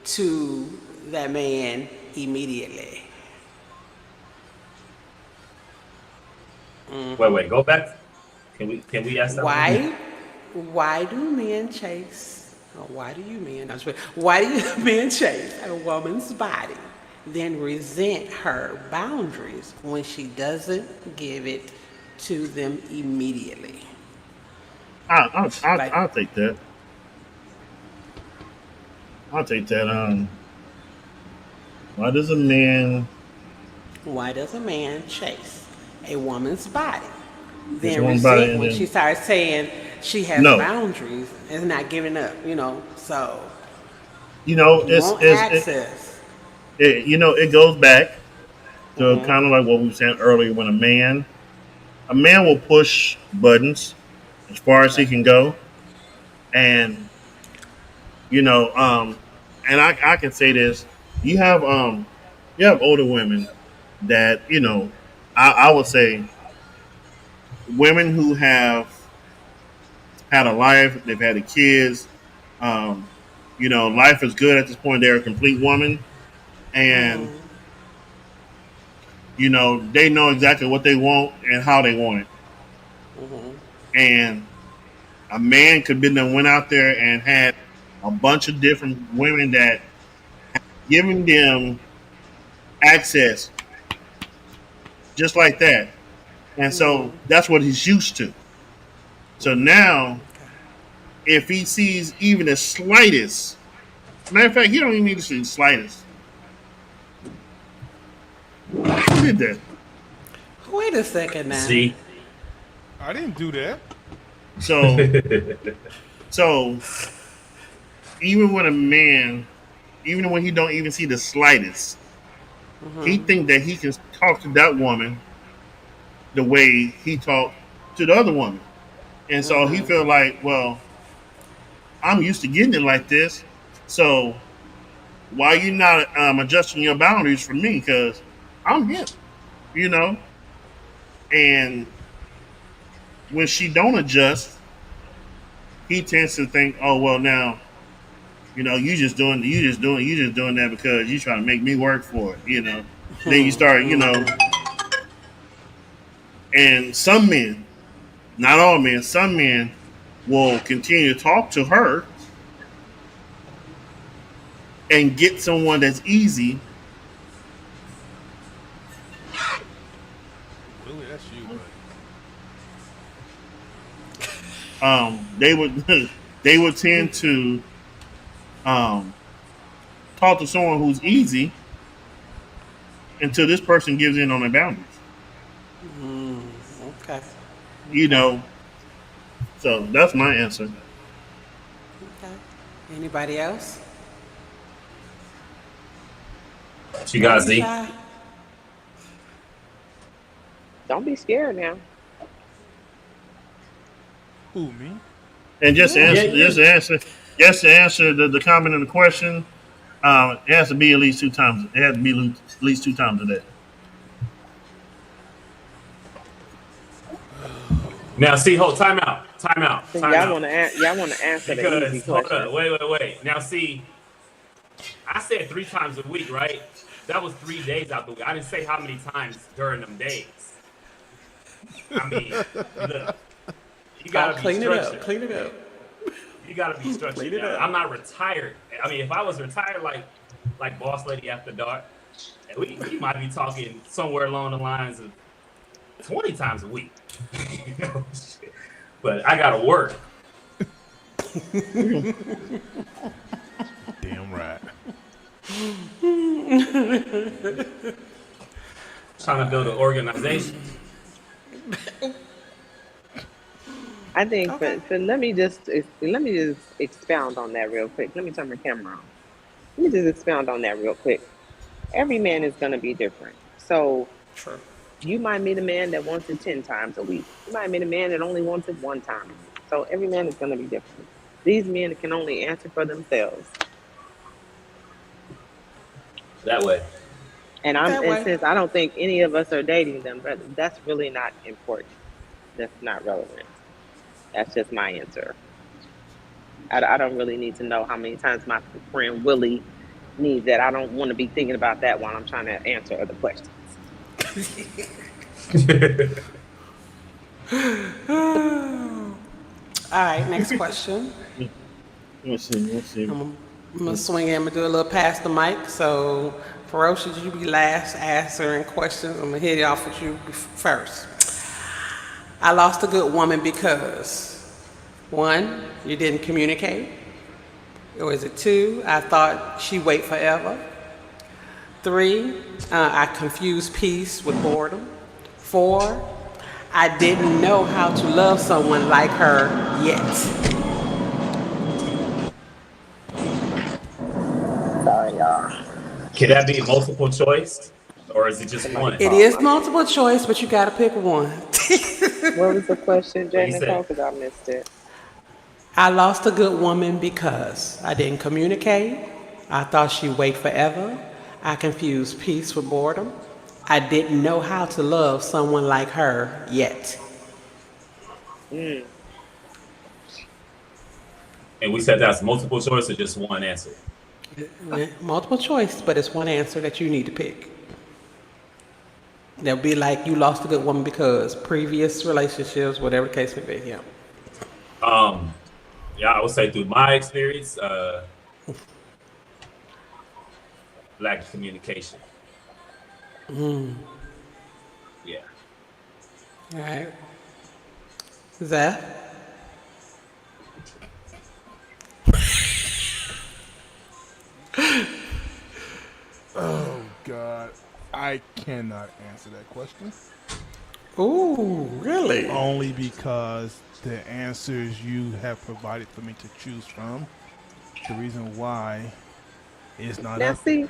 to that man immediately? Wait, go back. Can we ask that one? Why do men chase? Or why do you men? Why do you men chase a woman's body, then resent her boundaries when she doesn't give it to them immediately? I'll Like, take that. I'll take that. Why does a man why does a man chase a woman's body, this then one body resent and when then she starts saying she has no? boundaries and not giving up? So You know, you want access. it goes back to kind of like what we were saying earlier. When a man will push buttons as far as he can go, and you know, and I can say this: you have older women that I would say women who have had a life, they've had the kids, um, life is good at this point. They're a complete woman, and they know exactly what they want and how they want it. And a man could be done went out there and had a bunch of different women that giving them access just like that. And so that's what he's used to. So now, if he sees even the slightest, matter of fact, he don't even need to see the slightest. Who did that? Wait a second now. See, I didn't do that. So, so even when a man, even when he don't even see the slightest, he think that he can talk to that woman the way he talked to the other woman, and so he feel like, well, I'm used to getting it like this, so why you not adjusting your boundaries for me? Because I'm him, you know. And when she don't adjust, he tends to think, oh well, now you just doing that because you trying to make me work for it, Then you start, and some men, not all men, some men will continue to talk to her and get someone that's easy. Really, that's you, They would they would tend to talk to someone who's easy until this person gives in on their boundaries. Okay. So that's my answer. Okay. Anybody else? she got Z. Shy? Don't be scared now. Who, me? And just to answer, Yeah, to answer the comment and the question, it has to be at least 2 times. It has to be at least 2 times a day. Now, see, hold time out. So y'all want to answer the easy Because hold question. up, wait. Now, see, I said 3 times a week, right? That was 3 days out the week. I didn't say how many times during them days. I mean, look, you gotta be Clean it up. structured. Clean it up. You gotta be structured. Clean it Now, up. I'm not retired. I mean, if I was retired like Boss Lady After Dark, we might be talking somewhere along the lines of 20 times a week. You know, shit. But I gotta work. Damn right. Trying to build an organization. I think for let me just expound on that real quick. Let me turn my camera on. Let me just expound on that real quick. Every man is going to be different. So True. you might meet a man that wants it 10 times a week. You might meet a man that only wants it 1 time a week. So every man is going to be different. These men can only answer for themselves. That way. And since I don't think any of us are dating them, but that's really not important. That's not relevant. That's just my answer. I don't really need to know how many times my friend Willie needs that. I don't want to be thinking about that while I'm trying to answer other questions. All right, next question. Let's see. I'm gonna swing in. I'm gonna do a little pass the mic. So, Ferocious, you be last answering questions. I'm gonna hit it off with you first. I lost a good woman because 1, you didn't communicate. Or is it 2, I thought she'd wait forever. 3, I confused peace with boredom. 4, I didn't know how to love someone like her yet. Sorry, y'all. Can that be multiple choice? Or is it just one? It is multiple choice, but you gotta pick one. What was the question, What Jay you Nicole? said? Because I missed it. I lost a good woman because I didn't communicate. I thought she'd wait forever. I confused peace with boredom. I didn't know how to love someone like her yet. And we said that's multiple choice or just one answer? Multiple choice, but it's one answer that you need to pick. That'll be like you lost a good woman because previous relationships, whatever the case may be. Yeah. Yeah, I would say through my experience, lack of communication. Yeah. All right. Zeph? Oh God, I cannot answer that question. Ooh, really? Only because the answers you have provided for me to choose from, the reason why is not Now up. see,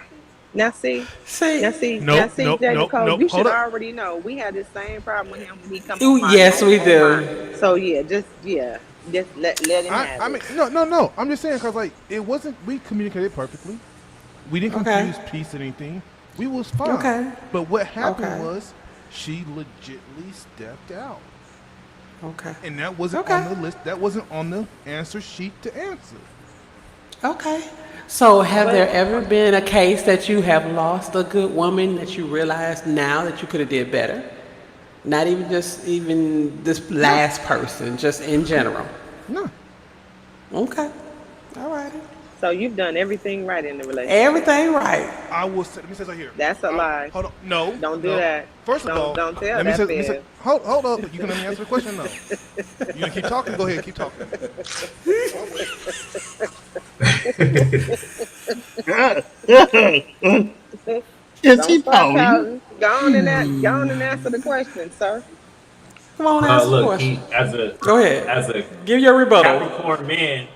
Nope, Jay Nicole, nope, you hold should up. already know. We had the same problem with him when he come Ooh, on. yes, we do. So just let him have I mean, it. no. I'm just saying because like it wasn't. We communicated perfectly. We didn't Okay. confuse peace or anything. We was fine. Okay. But what happened Okay. was she legitly stepped out, Okay. and that wasn't Okay. on the list. That wasn't on the answer sheet to answer. Okay. So have there ever been a case that you have lost a good woman that you realize now that you could have did better? Not even this last person, just in general. No. Okay. All righty. So you've done everything right in the relationship. Everything right. I will say, let me say something here. That's a lie. Hold on. No. Don't do no. that. First of all, Don't tell let me that say, fib. hold up. You can let me answer the question? No. You gonna keep talking? Go ahead, keep talking. Is he Don't start pouting? pouting. Go on and answer the question, sir. Come on, ask the Look, question. Go ahead. As a Give your rebuttal. Capricorn man,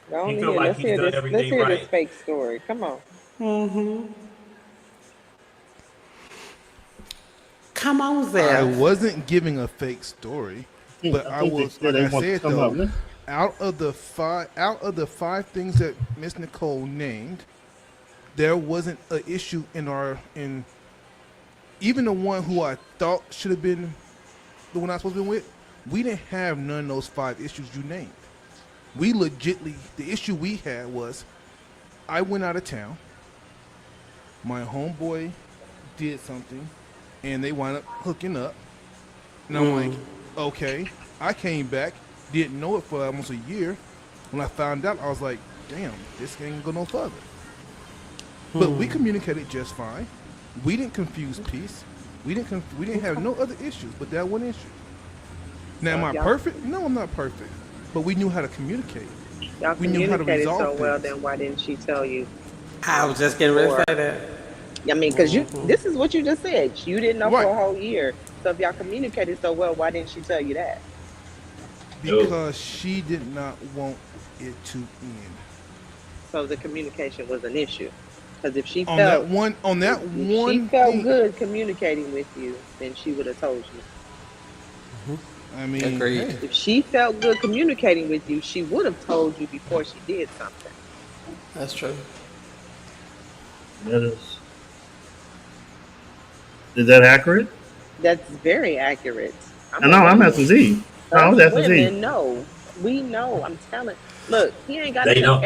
Go on He and feel hear. like Let's he's hear done this. everything Let's hear this right. fake story. Come on. Come on, I Zeph. wasn't giving a fake story. But I think they said like they I want to said come up. though, out of the five things that Miss Nicole named, there wasn't an issue in even the one who I thought should have been the one I was supposed to be with. We didn't have none of those 5 issues you named. We legitly, the issue we had was, I went out of town. My homeboy did something, and they wound up hooking up. And I'm like, okay. I came back, didn't know it for almost a year. When I found out, I was like, damn, this ain't go no further. But we communicated just fine. We didn't confuse peace. We didn't have no other issues but that one issue. Now, am I perfect? No, I'm not perfect. But we knew how to communicate. Y'all We knew how to communicated resolve so well. things. Then why didn't she tell you? I was just getting ready to say that. I mean, because this is what you just said. You didn't know for Right. a whole year. So if y'all communicated so well, why didn't she tell you that? Because she did not want it to end. So the communication was an issue. Because if she On felt that one she felt thing, good communicating with you, then she would have told you. I mean, Agreed. hey, If she felt good communicating with you, she would have told you before she did something. That's true. That is that accurate? That's very accurate. I know. I'm asking Z. No, I was Us asking Z. women know. We know. I'm telling. Look, he ain't got They to know.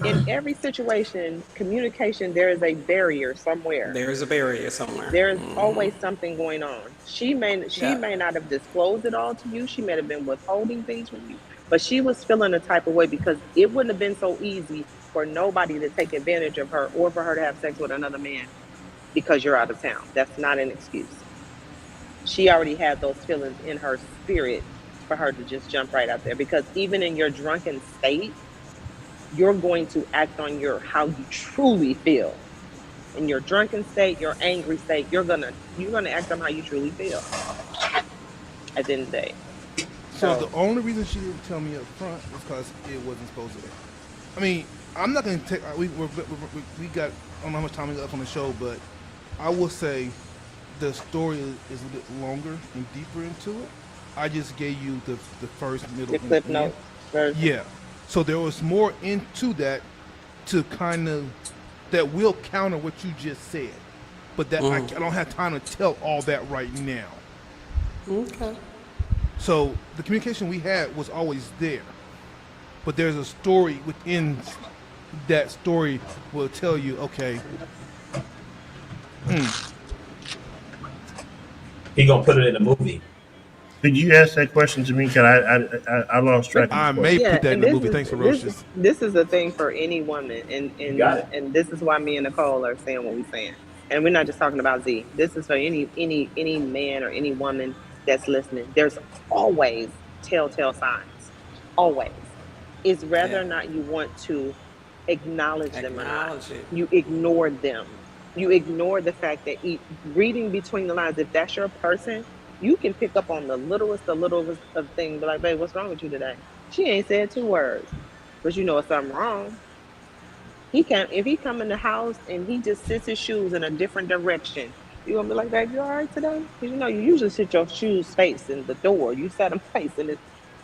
in every situation, communication. There is a barrier somewhere. There's a barrier somewhere. There is always something going on. She may Yeah. not have disclosed it all to you. She may have been withholding things from you, but she was feeling a type of way because it wouldn't have been so easy for nobody to take advantage of her or for her to have sex with another man because you're out of town. That's not an excuse. She already had those feelings in her spirit for her to just jump right out there, because even in your drunken state, you're going to act on how you truly feel. In your drunken state, your angry state, you're gonna act on how you truly feel at the end of the day. so the only reason she didn't tell me up front was because it wasn't supposed to. I mean, I'm not gonna take. We got I don't know how much time we got left on the show, but I will say the story is a bit longer and deeper into it. I just gave you the first, middle, The and clip end. notes version. Yeah. So there was more into that to kind of that will counter what you just said, but that I don't have time to tell all that right now. Okay. So the communication we had was always there, but there's a story within that story will tell you, okay, He gonna put it in the movie. Could you ask that question to me? Because I lost track. I Of the may question. put that in and the this movie. is- Thanks, Ferocious. This is a thing for any woman, Got it. and this is why me and Nicole are saying what we're saying. And we're not just talking about Z. This is for any man or any woman that's listening. There's always telltale signs. Always. It's whether or not you want to acknowledge them or not. Acknowledge it. You ignore them. You ignore the fact that reading between the lines, if that's your person, you can pick up on the littlest of things. Be like, babe, what's wrong with you today? She ain't said 2 words, but you know something wrong. If he come in the house and he just sits his shoes in a different direction, you gonna be like, babe, you all right today? Because you know you usually sit your shoes facing the door. You set them facing it,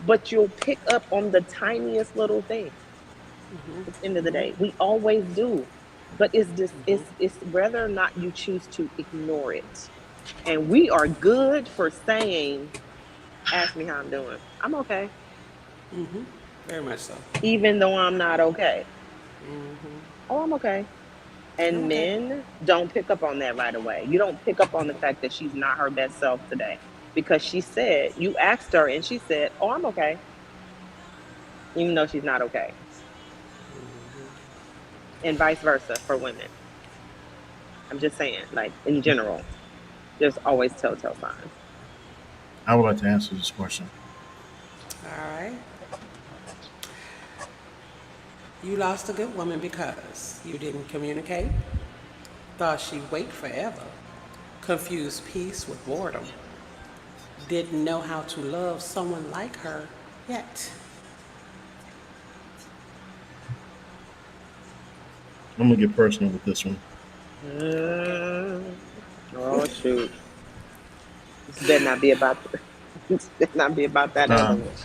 but you'll pick up on the tiniest little thing. At the end of the day, we always do, but it's just it's whether or not you choose to ignore it. And we are good for saying, ask me how I'm doing. I'm okay, Very much so. even though I'm not okay. Oh, I'm okay. And men don't pick up on that right away. You don't pick up on the fact that she's not her best self today, because she said, you asked her and she said, oh, I'm okay, even though she's not okay. And vice versa for women. I'm just saying, like, in general, there's always telltale signs. I would like to answer this question. All right. You lost a good woman because you didn't communicate, thought she'd wait forever, confused peace with boredom, didn't know how to love someone like her yet. I'm gonna get personal with this one. Oh, shoot. This better not be about Not be about that other Um, one.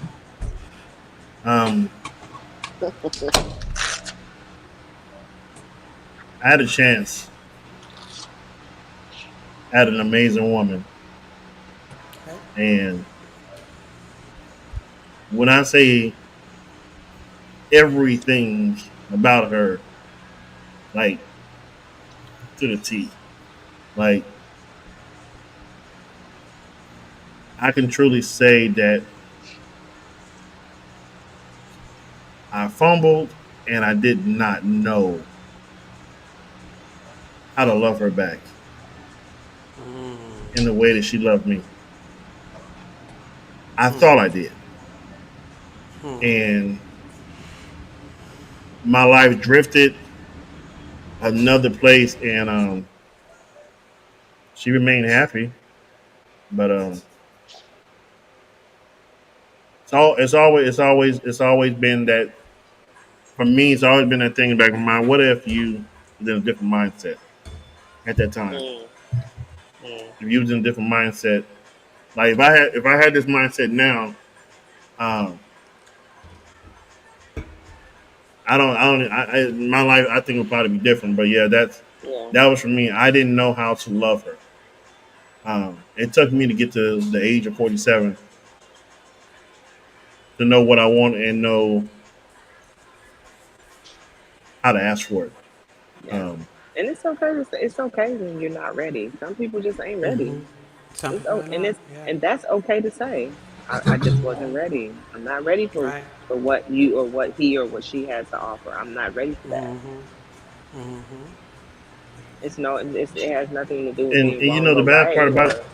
um, I had a chance at an amazing woman, Okay. and when I say everything about her, like to the T, like I can truly say that I fumbled and I did not know how to love her back in the way that she loved me. I thought I did. And my life drifted another place, and she remained happy. But it's always been that for me. It's always been that thing in the back of my mind. What if you was in a different mindset at that time? Mm, mm. If you was in a different mindset, like if I had this mindset now, um, my life I think would probably be different. But yeah, Yeah. that was for me. I didn't know how to love her. It took me to get to the age of 47 to know what I want and know how to ask for it. Yeah. Um, And it's okay. It's okay when you're not ready. Some people just ain't ready. Some people are And not. it's Yeah. and that's okay to say. I just wasn't ready. I'm not ready Right. for what you or what he or what she has to offer. I'm not ready for that. It has nothing to do with and, being and you wrong know the or bad part right about it, or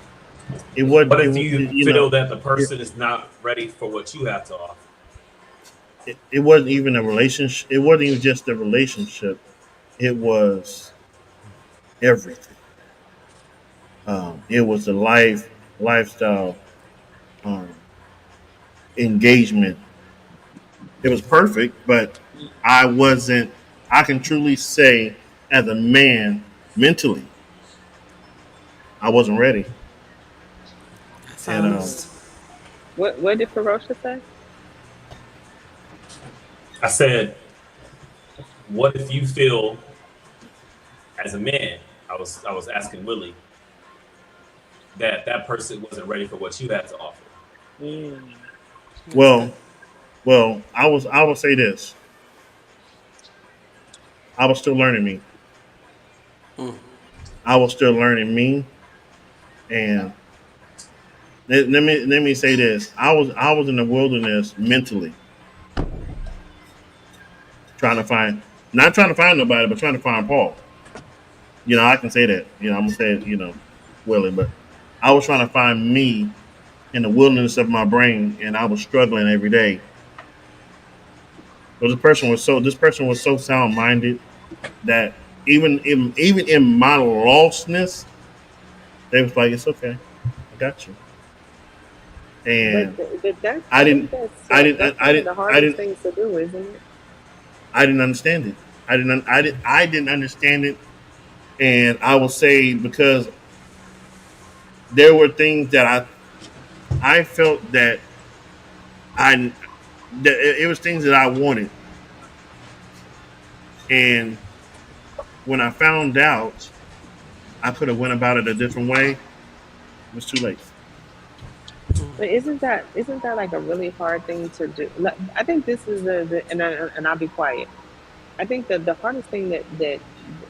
it wasn't What it, if you you feel know that the it, person is not ready for what you have to offer? it wasn't even a relationship. It wasn't even just a relationship. It was everything. It was the lifestyle, um, engagement. It was perfect, but I wasn't. I can truly say, as a man, mentally, I wasn't ready. That's And mm. honest. What did Ferocious say? I said, what if you feel as a man? I was asking Willie that that person wasn't ready for what you had to offer. Mm, That's good. well, I will say this. I was still learning me. I was still learning me, and let me say this. I was in the wilderness mentally, trying to find not trying to find nobody, but trying to find Paul. I can say that. I'm gonna say it. Willie, but I was trying to find me in the wilderness of my brain, and I was struggling every day. But this person was so sound minded that even in my lostness, they was like, "It's okay, I got you." And but that's I didn't, I didn't, that's I one of didn't, the I hardest didn't, things to do, isn't it? I didn't understand it. I didn't understand it, and I will say because there were things that I felt that I that it was things that I wanted, and when I found out I could have went about it a different way, it was too late. But isn't that like a really hard thing to do? I think this is and I'll be quiet. I think that the hardest thing that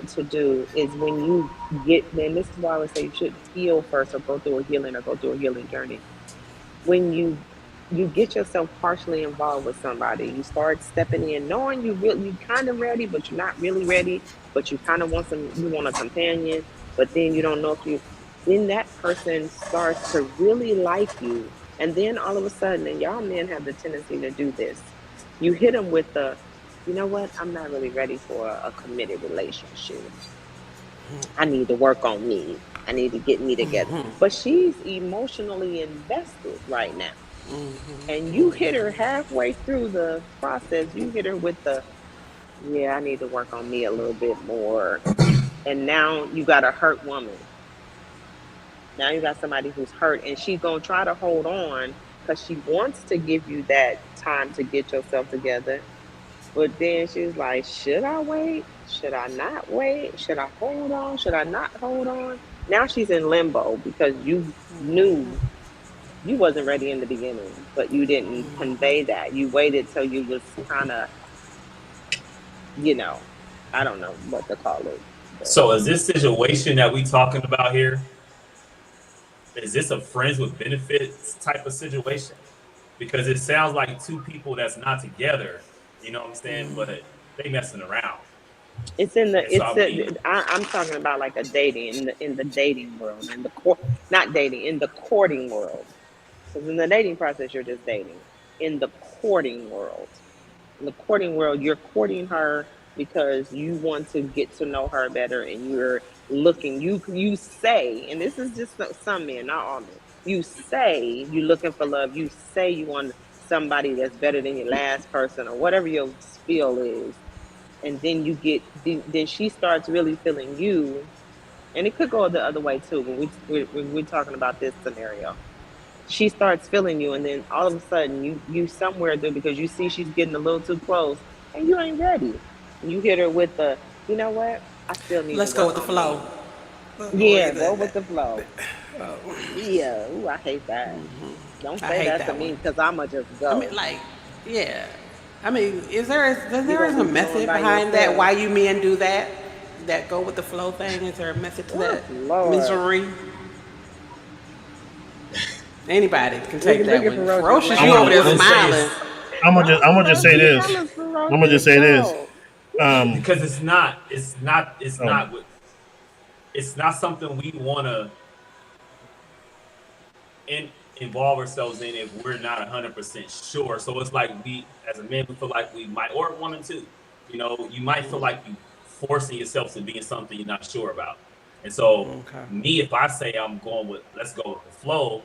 to do is when you get. And this is why I would say you should heal first, or go through a healing, or go through a healing journey. When you get yourself partially involved with somebody, you start stepping in, knowing you kind of ready, but you're not really ready. But you kind of you want a companion, but then you don't know if you. Then that person starts to really like you, and then all of a sudden, and y'all men have the tendency to do this. You hit them with you know what? I'm not really ready for a committed relationship. I need to work on me. I need to get me together. But she's emotionally invested right now. And you hit her halfway through the process. You hit her with yeah, I need to work on me a little bit more. And now you got a hurt woman. Now you got somebody who's hurt, and she's gonna try to hold on because she wants to give you that time to get yourself together. But then she's like, should I wait? Should I not wait? Should I hold on? Should I not hold on? Now she's in limbo because you knew you wasn't ready in the beginning, but you didn't convey that. You waited till you was kind of, I don't know what to call it. But So is this situation that we talking about here? Is this a friends with benefits type of situation? Because it sounds like two people that's not together. You know what I'm saying? But they messing around. it's in the And so I mean, I'm talking about like a dating in the dating world, in the not dating, in the courting world. Because in the dating process, you're just dating. In the courting world, you're courting her because you want to get to know her better, and you're looking. You say, and this is just some men, not all men. You say you're looking for love. You say you want somebody that's better than your last person, or whatever your spiel is. And then then she starts really feeling you, and it could go the other way too. When we're talking about this scenario, she starts feeling you, and then all of a sudden you somewhere there because you see she's getting a little too close, and you ain't ready. You hit her with the, you know what? I still need Let's to go work with the on me. flow. Yeah, go with the flow. Yeah, ooh, I hate that. Don't I say hate that to that me one. because I'ma just I go. mean, like, yeah. I mean, is there You a gonna be going method by behind that? yourself. Why you men do that? That go with the flow thing? Is there a method to Oh that Lord, misery? Anybody can take look that at one. Ferocious Ferocious, you over I'm laughing. there I would say smiling. it's I'm gonna just say Ferocious, this. tell us, I'm gonna just Ferocious, say this. go. Um, because it's oh, not it's not something we want to in, involve ourselves in if we're not 100% sure. So it's like we, as a man, we feel like we might, or a woman too. You know, you might feel like you forcing yourself to be in something you're not sure about. And so, Okay. me, if I say I'm going with, let's go with the flow,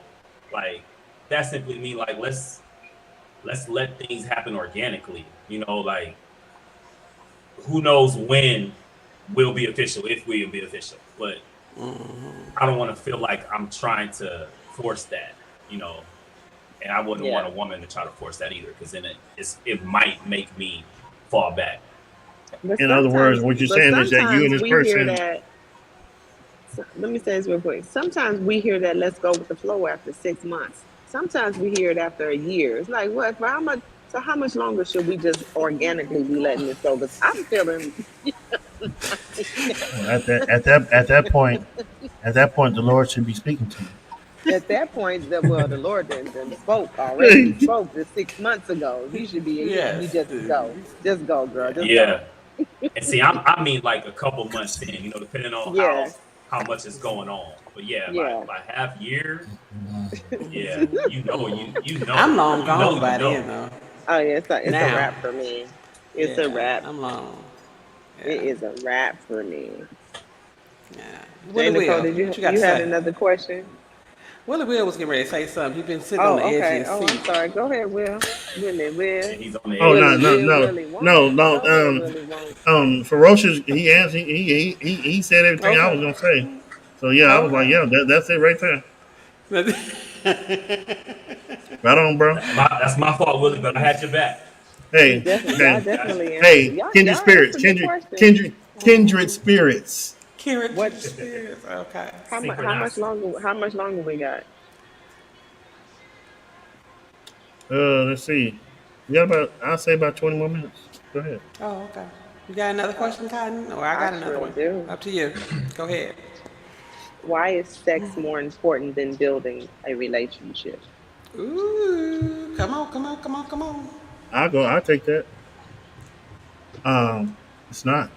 like that simply mean like let's let things happen organically. You know, like who knows when will be official, if we'll be official. But I don't want to feel like I'm trying to force that. You know, and I wouldn't want Yeah, a woman to try to force that either, because then it might make me fall back. but in other words, sometimes, what you're but saying is that you and sometimes this we hear person, that. Let me say this real quick. Sometimes we hear that "let's go with the flow" after 6 months. Sometimes we hear it after a year. It's like, what? For how much? So how much longer should we just organically be letting this go? Because I'm feeling well, at that point, the Lord should be speaking to at that point that, well, the Lord then spoke already. He you. spoke just 6 months ago. He should be Yes. just go, girl, just go. Yeah, and see, I mean like a couple months in, you know, depending on Yeah, how much is going on. But yeah, yeah. by half year, yeah, I'm long gone by then, though. Oh yeah, it's a Now. wrap for me. It's a Yeah, wrap. I'm long. It Yeah, is a wrap for me. yeah. Jay Willie Nicole, Will, did what you got to you had say? another question? Willie Will was getting ready to say something. He's been sitting on the Oh, edge of okay. his Oh, I'm seat. sorry. Go ahead, Will. Willie, and Will. he's on the Oh edge. no, Willie, no, Will, no, Willie no, won't. no. Go ahead, Willie won't. Ferocious. He answered. He said everything I was Okay. gonna say. So yeah, I was like, Okay. yeah, that's it right there. Right on, bro. That's my fault, Willie, but I had your back. Hey, Y'all hey, Got you. definitely answered. hey, kindred Y'all spirits, answered the question. kindred spirits. Karen What? Spears. Okay. Synchronicity. How much longer we got? Let's see. We got about, I'll say about 20 more minutes. Go ahead. Oh, okay. You got another Uh, question, Cotton? Or I I got another sure one. do. Up to you. Go ahead. Why is sex more important than building a relationship? Ooh, come on, come on, come on, come on. I'll take that. It's not.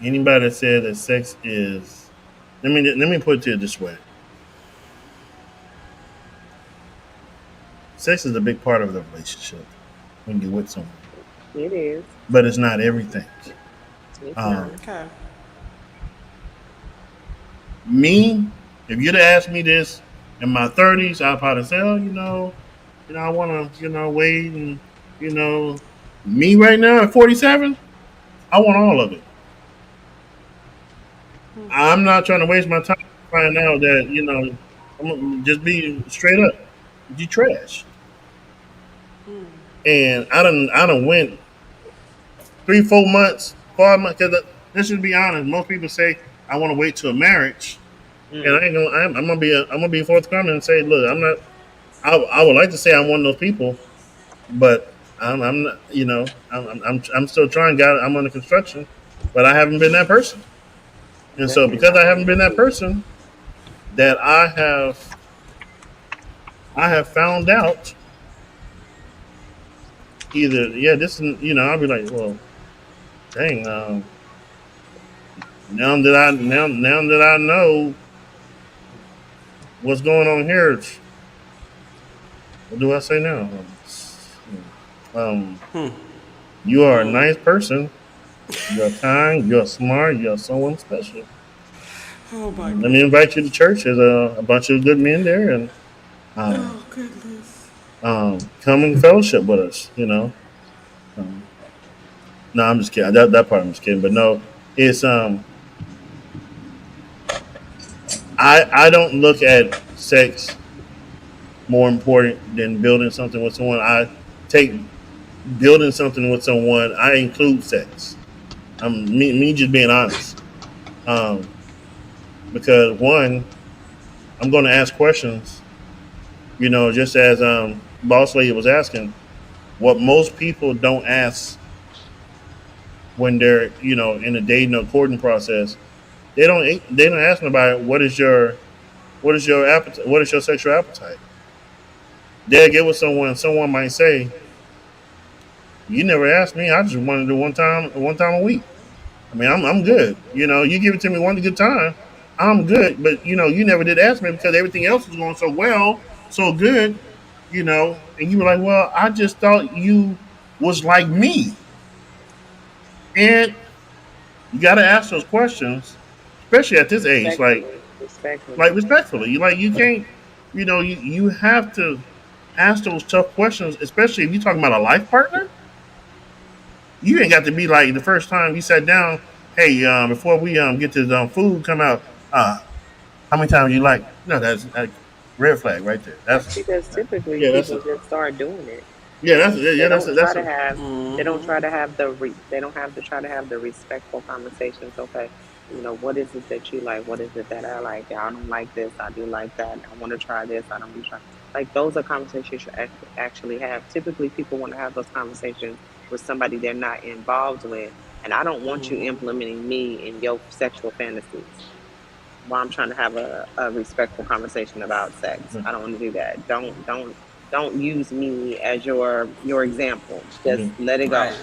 Anybody that said that sex is, let me put it to you this way. Sex is a big part of the relationship when you're with someone, It is. but it's not everything. It's Um, not. Okay. Me, if you'd have asked me this in my 30s, I'd probably say, oh, I want to, wait, and you know, me right now at 47, I want all of it. I'm not trying to waste my time to find out that I'm gonna just be straight up. You trash, and I done went 3, 4 months, 5 months. Because let's just be honest. Most people say I want to wait till marriage, and I ain't gonna. I'm gonna be forthcoming and say, look, I'm not. I would like to say I'm one of those people, but I'm not. I'm still trying. God, I'm under construction, but I haven't been that person. And so Definitely because not I one haven't of been those that people. person, that I have found out either this is I'll be like, well, dang, now that I know what's going on here, what do I say now? Um, you are a nice person. You're kind. You're smart. You're someone special. Oh my Let me goodness. invite you to church. There's a bunch of good men there, and um, Oh goodness. come and fellowship with us. Um, no, I'm just kidding. That part I'm just kidding. But no, it's I don't look at sex more important than building something with someone. I take building something with someone. I include sex. Me just being honest. Um, because one, I'm going to ask questions. Just as Boss Lady was asking, what most people don't ask when they're in a dating or courting process. They don't ask nobody what is your appetite, what is your sexual appetite. They'll get with someone. Someone might say, "You never asked me. I just want to do one time a week. I mean, I'm good. You give it to me one good time, I'm good. But you never did ask me because everything else was going so well, so good. And you were like, well, I just thought you was like me, and you got to ask those questions, especially at this age, Respectfully. like Respectfully. respectfully. You can't. You have to ask those tough questions, especially if you're talking about a life partner. You ain't got to be like the first time you sat down. Hey, before we get this food come out, how many times you like? No, that's a red flag right there. That's That's because typically yeah, that's people a just start doing it. yeah, that's yeah, They that's don't a, try that's to a have they don't try to have they don't have to try to have the respectful conversations. Okay, what is it that you like? What is it that I like? I don't like this. I do like that. I want to try this. I don't want to try. Like those are conversations you should actually have. Typically, people want to have those conversations with somebody they're not involved with, and I don't want you implementing me in your sexual fantasies while I'm trying to have a respectful conversation about sex. I don't want to do that. Don't use me as your example. Just mhm. let it go. Right.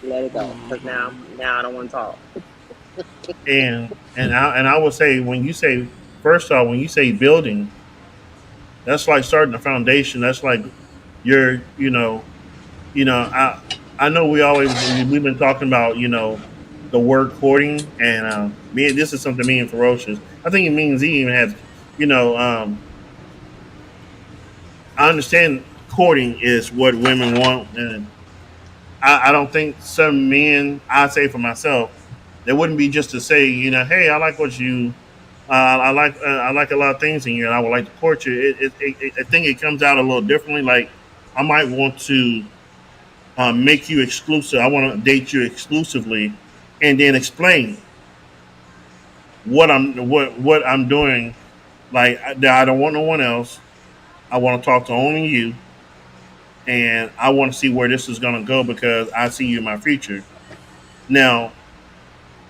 Let it go. Because now I don't want to talk. And I would say when you say first off when you say building, that's like starting a foundation. That's like you're I know we've been talking about the word courting and me. This is something me and Ferocious. I think it means he even has you know I understand courting is what women want, and I don't think some men. I say for myself, it wouldn't be just to say hey, I like what you. I like a lot of things in you, and I would like to court you. I think it comes out a little differently. Like I might want to make you exclusive. I want to date you exclusively, and then explain what I'm doing. Like I don't want no one else. I want to talk to only you, and I want to see where this is going to go because I see you in my future. Now,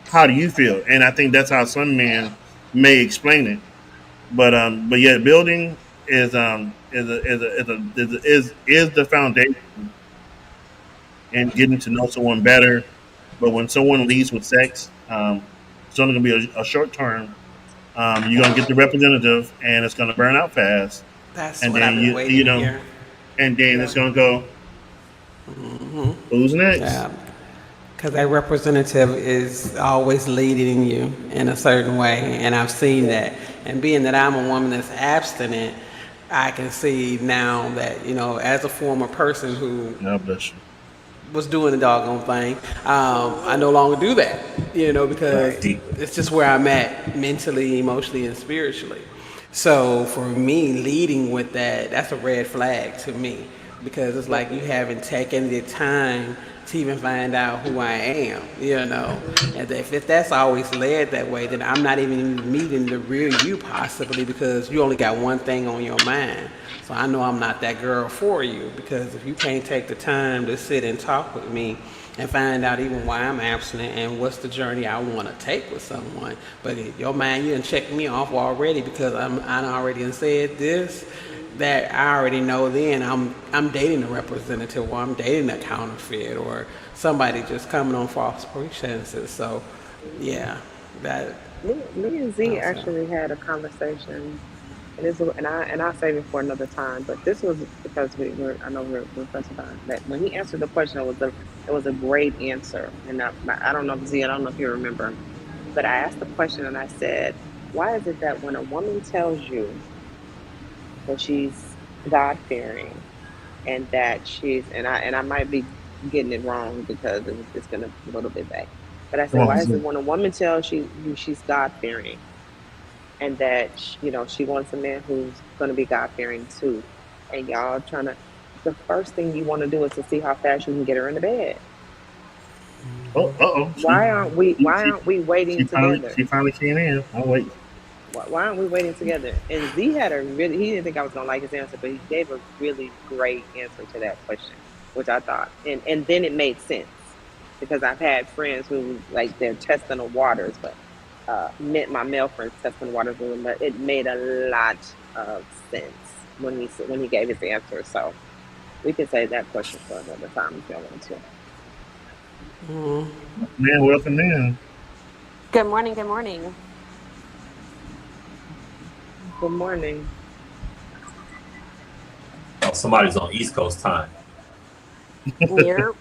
how do you feel? And I think that's how some men may explain it. But yeah, building is the foundation and getting to know someone better. But when someone leads with sex, it's only going to be a short term. You're going to get the representative, and it's going to burn out fast. That's And what then I've been waiting to hear. and then Yeah. it's going to go, who's next? Yeah. Because that representative is always leading you in a certain way. And I've seen that. And being that I'm a woman that's abstinent, I can see now that, as a former person who God bless you. was doing the doggone thing. I no longer do that, because Deeply. it's just where I'm at mentally, emotionally, and spiritually. So for me, leading with that, that's a red flag to me because it's like you haven't taken the time to even find out who I am. And if that's always led that way, then I'm not even meeting the real you possibly because you only got one thing on your mind. So I know I'm not that girl for you because if you can't take the time to sit and talk with me and find out even why I'm abstinent and what's the journey I want to take with someone. But in your mind, you done checked me off already because I already done said this, that I already know then I'm dating a representative or I'm dating a counterfeit or somebody just coming on false pretenses. So, yeah, that, Me and Z also. actually had a conversation, and I'll save it for another time. But this was because I know we're pressed for time. That when he answered the question, it was a great answer, and I don't know if Z, I don't know if you remember, but I asked the question and I said, why is it that when a woman tells you that she's God fearing and that and I might be getting it wrong because it's been a little bit back. But I Come said, on, why is Z. it when a woman tells you she's God fearing and that she wants a man who's going to be God fearing too, and y'all trying to, the first thing you want to do is to see how fast you can get her in the bed. Oh, uh-oh. She, Why she, aren't we waiting together? she finally came in. I'll wait. Why aren't we waiting together? And Z had a really, he didn't think I was gonna like his answer, but he gave a really great answer to that question, which I thought, and then it made sense because I've had friends who like they're testing the waters, but met my male friends testing the waters with him, but it made a lot of sense when he gave his answer. So we can save that question for another time if y'all want to. Man, welcome in. Good morning. Good morning. Good morning. Oh, somebody's on East Coast time. Here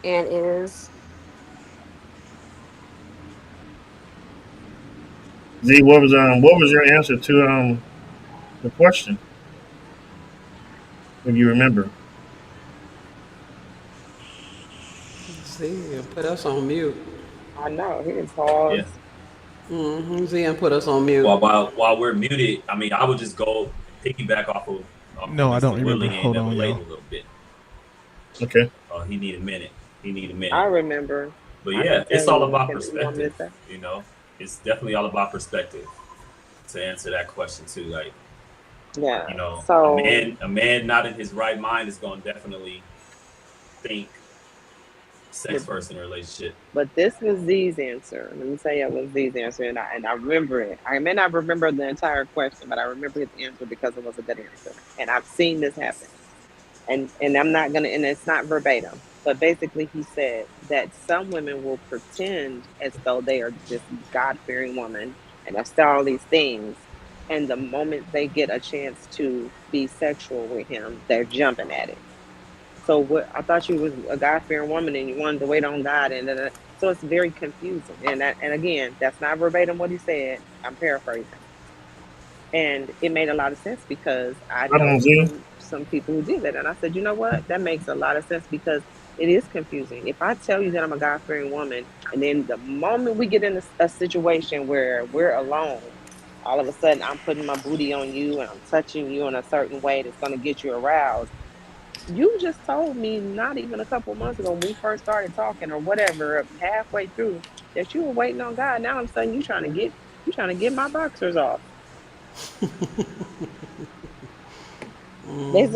and is Z, what was your answer to the question? If you remember. See, and put us on mute. I know he can Yeah. pause. See, and put us on mute. While we're muted, I mean, I would just go piggyback off of No, I don't Mr. remember. Willie ain't Hold never on, late y'all. a little bit. Okay. He need a minute. He need a I minute. remember. But I can yeah, tell it's all you. about You want me to perspective. say? You know, it's definitely all about perspective to answer that question too. Like, Yeah. a So, man not in his right mind is going to definitely think but sex first in a relationship. this was Z's answer. Let me say it was Z's answer, and I remember it. I may not remember the entire question, but I remember his answer because it was a good answer. And I've seen this happen. And I'm not gonna, and it's not verbatim, but basically he said that some women will pretend as though they are this God fearing woman and they'll say all these things, and the moment they get a chance to be sexual with him, they're jumping at it. So what, I thought you was a God fearing woman and you wanted to wait on God, and so it's very confusing. And again, that's not verbatim what he said. I'm paraphrasing, and it made a lot of sense because I Right know on, Z. some people who did that, and I said, you know what, that makes a lot of sense because it is confusing. If I tell you that I'm a God fearing woman, and then the moment we get in a situation where we're alone, all of a sudden I'm putting my booty on you and I'm touching you in a certain way that's going to get you aroused. You just told me not even a couple months ago when we first started talking or whatever, halfway through, that you were waiting on God. Now all of a sudden you trying to get my boxers off.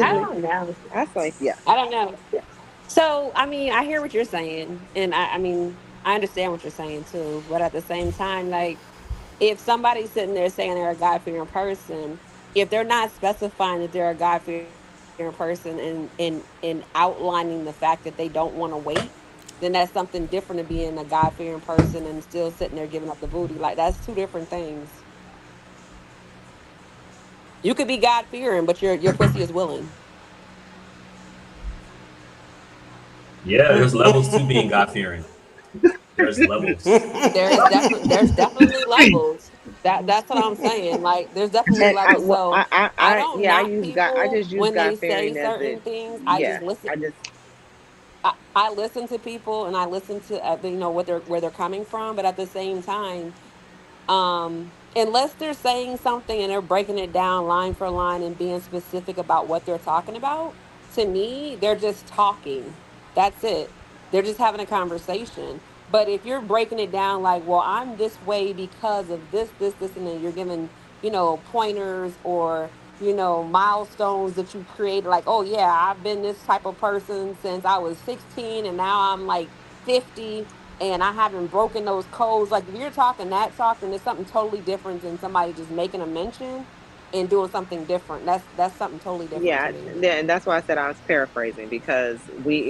I Basically, don't know. I say, yeah, I don't know. yeah. So I mean, I hear what you're saying, and I mean, I understand what you're saying too. But at the same time, like if somebody's sitting there saying they're a God fearing person, if they're not specifying that they're a God fearing person and outlining the fact that they don't want to wait, then that's something different to being a God fearing person and still sitting there giving up the booty. Like that's two different things. You could be God fearing, but your pussy is willing. Yeah, there's levels to being God fearing. There's levels. There's definitely Hey, levels. That's what I'm saying. Like there's definitely And I, levels. well, So I don't yeah, I knock use God. I people just use when they God say fearing as certain it. things. I just Yeah, listen. I just I listen to people and I listen to what they're where they're coming from, but at the same time, unless they're saying something and they're breaking it down line for line and being specific about what they're talking about, to me, they're just talking. That's it. They're just having a conversation. But if you're breaking it down like, well, I'm this way because of this, and then you're giving, pointers or, milestones that you created, like, oh, yeah, I've been this type of person since I was 16 and now I'm like 50 and I haven't broken those codes. Like if you're talking that talk, then it's something totally different than somebody just making a mention and doing something different. That's something totally different to Yeah, me. and that's why I said I was paraphrasing because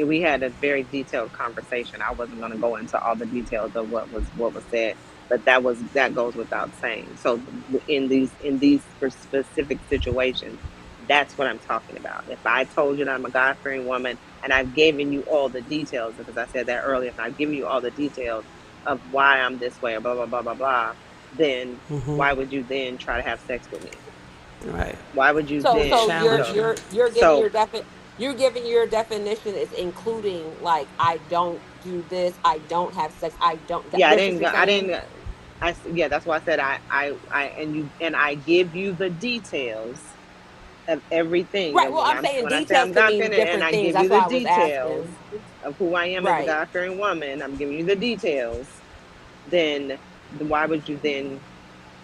we had a very detailed conversation. I wasn't going to go into all the details of what was said, but that goes without saying. So in these specific situations, that's what I'm talking about. If I told you that I'm a God-fearing woman and I've given you all the details, because I said that earlier, if I've given you all the details of why I'm this way or blah blah blah blah blah, then Mm-hmm. why would you then try to have sex with me? Right. Why would you So then? so you're Challenge So you. you're you're giving so your you're giving your definition is including like I don't do this, I don't have sex, I don't yeah, I that's what didn't you're go. I saying? didn't. Yeah, that's why I said I give you the details of everything. Right. And Well, when I'm I'm saying when I say details I'm could God mean fearing and different I things. give you That's the why I was details asking. of who I am as a Right. God fearing woman, I'm giving you the details. Then why would you then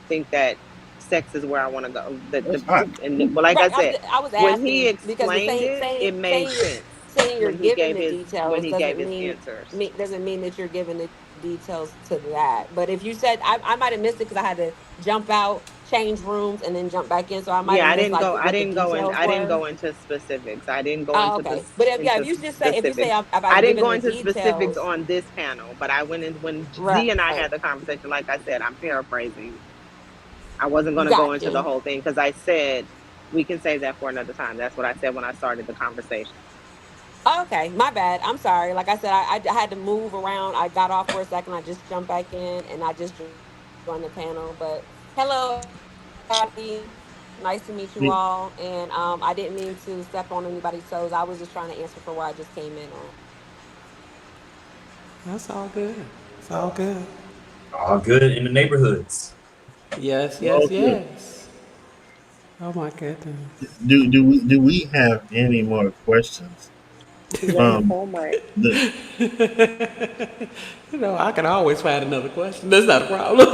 think that sex is where I want to go? That's hot. Well, like Right. I said, I was when he asking because the explained it, it made sense saying you're when he giving gave the his when details he gave doesn't his answers. doesn't mean that you're giving the details to that. But if you said I might have missed it because I had to jump out, change rooms, and then jump back in, so I might Yeah, have I missed didn't like go. I what the didn't go in. details I didn't were. go into specifics. I didn't go Oh, into okay. But if into you just say if you say specifics. if I I've didn't given go the into specifics details, on this panel, but I went in when Z right? and I had the conversation. Like I said, I'm paraphrasing. I wasn't going to go Got into the you. whole thing because I said we can save that for another time. That's what I said when I started the conversation. Okay, my bad. I'm sorry. Like I said, I had to move around. I got off for a second. I just jumped back in and I just joined the panel. But hello, everybody. Nice to meet you See, all. And I didn't mean to step on anybody's toes. I was just trying to answer for where I just came in on. That's all good. It's all good. All good in the neighborhoods. Yes, yes, all good. yes. Oh my goodness. Do we have any more questions He's on the from phone, Mike. the? I can always find another question. That's not a problem.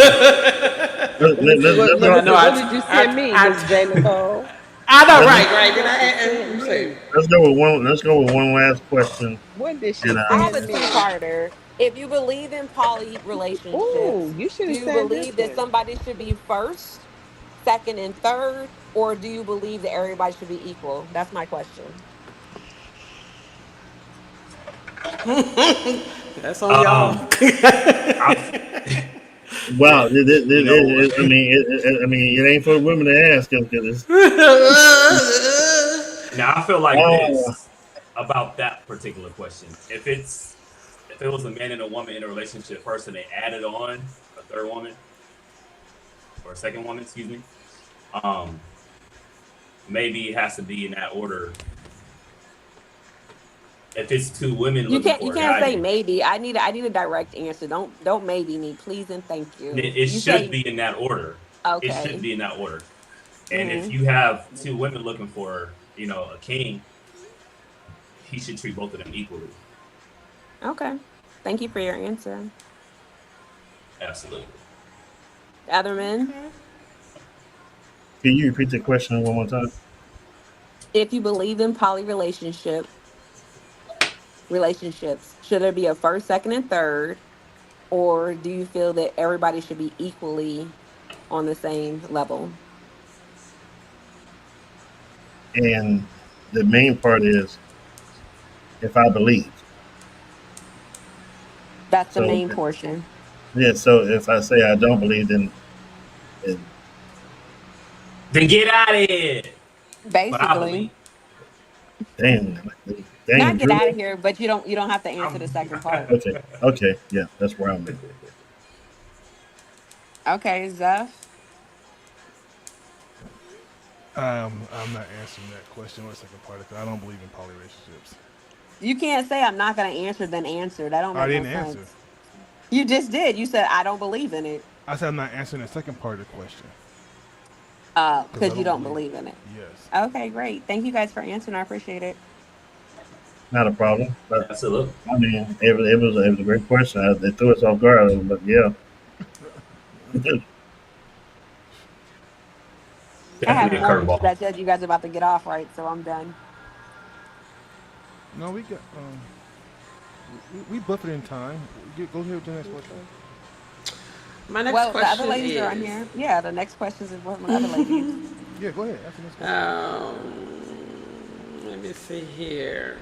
Let, Let me let, see let, what. let's Let But go. me I know see. What did you send me, Miss J. Nicole? I know, Let, right, let, right. What you sent You say, me? let's go with one. Let's go with one last question, What did she and I have a send me? two-parter. If you believe in poly Ooh, relationships, you should do have you said this believe that one. somebody should be first, second, and third, or do you believe that everybody should be equal? That's my question. that's on Um, y'all. I, wow, you know, I mean, it ain't for the women to ask because it's. now I feel like Oh, this about that particular question. If it was a man and a woman in a relationship first and they added on a third woman or a second woman, excuse me, um, maybe it has to be in that order. If it's two women You looking can't you for a can't guy, say then maybe. I need a direct answer. Don't maybe me, please and thank you. it You should say be in that order. It should okay. be in that order. And if Hmm. you have two women looking for, a king, he should treat both of them equally. Okay. Thank you for your answer. Absolutely. Other men, Okay. can you repeat the question one more time? if you believe in poly relationships, should there be a first, second, and third, or do you feel that everybody should be equally on the same level? And the main part is if I believe. That's the So main portion. yeah, so if I say I don't believe, then it, Then get out of here. But I Basically. believe. damn, Not damn, get Drew. out of here, but you don't have to answer the I'm second part. Okay, okay, yeah, that's where I'm at. Okay, Zeph. I'm not answering that question or the second part because I don't believe in poly relationships. You can't say I'm not gonna answer then answer. That don't I make no didn't answer. sense. You just did. You said I don't believe in it. I said I'm not answering the second part of the question because I Because you don't don't believe. believe in it. Yes. Okay, great. Thank you guys for answering. I appreciate it. Not a problem. But Absolutely. I mean, it was a great question. They threw us off guard, but yeah. I have Definitely a one curveball. that said you guys are about to get off right, so I'm done. No, we got. We buffered in time. Go ahead with the next question. My next Well, the other question ladies are on is, here. Yeah, the next questions is one of the other ladies. Yeah, go ahead. Ask the next question. let me see here.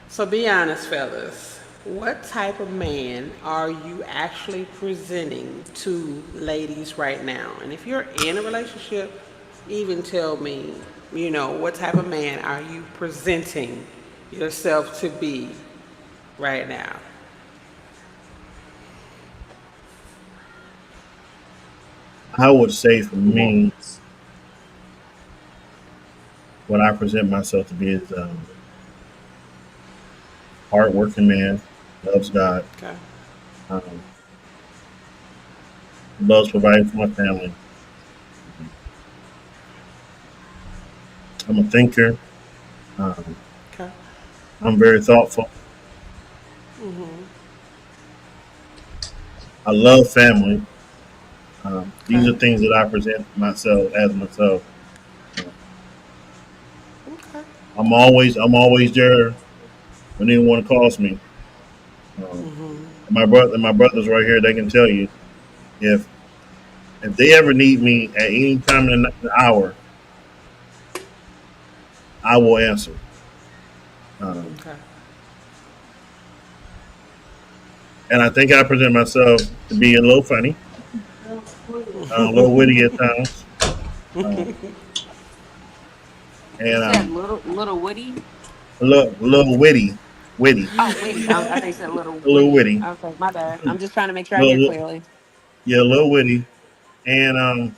So be honest, fellas. What type of man are you actually presenting to ladies right now? And if you're in a relationship, even tell me, what type of man are you presenting yourself to be right now? I would say for Come on. me, what I present myself to be is hardworking man, loves God, Okay. um, loves providing for my family. I'm a thinker. Um, Okay. I'm very thoughtful. I love family. These Okay. are things that I present myself as myself. Okay. I'm always there when anyone calls me. Um, and my brothers right here, they can tell you if they ever need me at any time in the hour, I will answer. Um, Okay. and I think I present myself to be a little funny, a little witty at times, um, You and said little Woody. a little witty, Oh, witty. I think you said little a little Woody. witty, Okay, my bad. I'm just trying to make sure I hear little, clearly. yeah, a little witty, and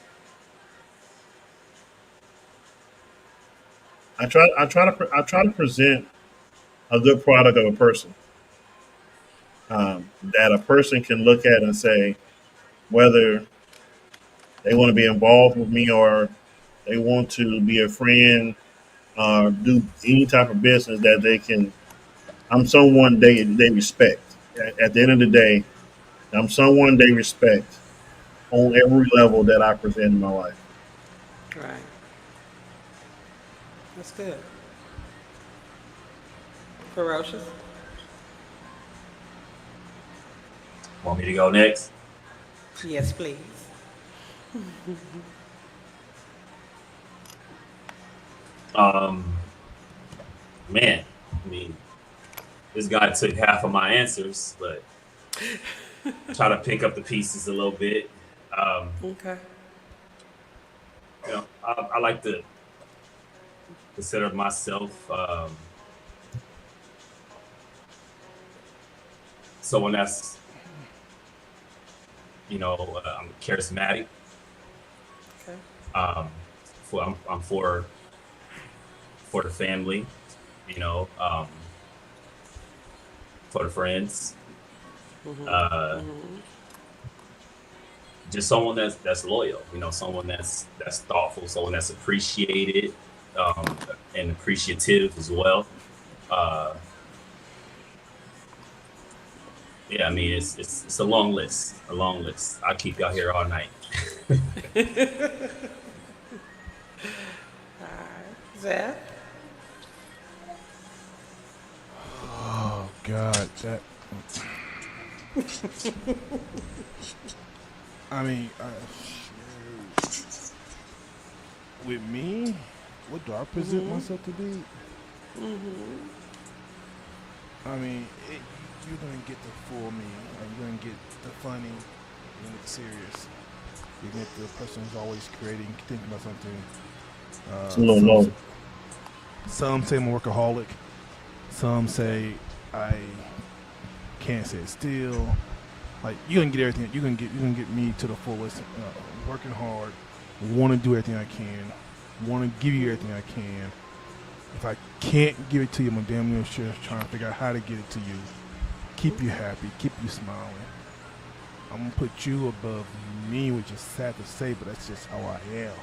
I try to present a good product of a person that a person can look at and say whether they want to be involved with me or they want to be a friend or do any type of business that they can. I'm someone they respect. At the end of the day, I'm someone they respect on every level that I present in my life. Right. That's good. Ferocious. Want me to go next? Yes, please. Um, man, I mean, this guy took half of my answers, but try to pick up the pieces a little bit. Um, Okay. I like to consider myself someone that's, I'm charismatic. Okay. Um, I'm for the family, you know, um, for the friends. Uh, just someone that's loyal, someone that's thoughtful, someone that's appreciated and appreciative as well. Uh, yeah, I mean it's a long list, a long list. I'll keep y'all here all night. Zach. Oh God, that. I mean, with me, what do I present myself to be? I mean, you're gonna get the full me. You're gonna get the funny. You're gonna get the serious. You're gonna get the person who's always creating, thinking about something. It's a little low. Some say I'm a workaholic. Some say I can't sit still. Like you can get everything. You can get me to the fullest. Working hard. Want to do everything I can. Want to give you everything I can. If I can't give it to you, I'm damn near sure trying to figure out how to get it to you. Keep you happy, keep you smiling. I'm gonna put you above me, which is sad to say, but that's just how I am.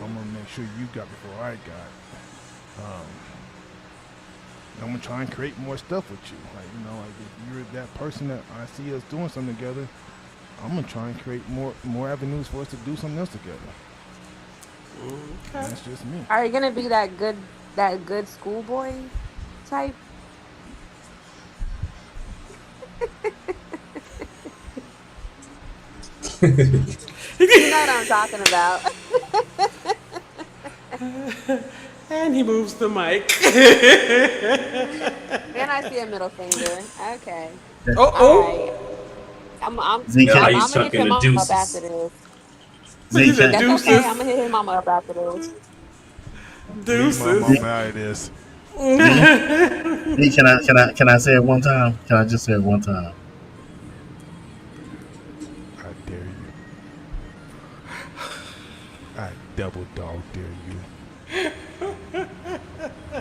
I'm gonna make sure you got before I got. I'm gonna try and create more stuff with you. Like, you know, like if you're that person that I see us doing something together, I'm gonna try and create more avenues for us to do something else together. That's just me. Are you gonna be that good schoolboy type? You know what I'm talking about. And he moves the mic. And I see a middle finger. Okay. Oh, All right. oh. Z, Yeah, how can, you I'm gonna hit sucking your the mom up after deuces? this. What Z, is it, can, That's okay. deuces? I'm gonna hit his mama up after this. Leave my Deuces. mom out of this. Z, can I say it one time? Can I just say it one time? I dare you. I double dog dare you.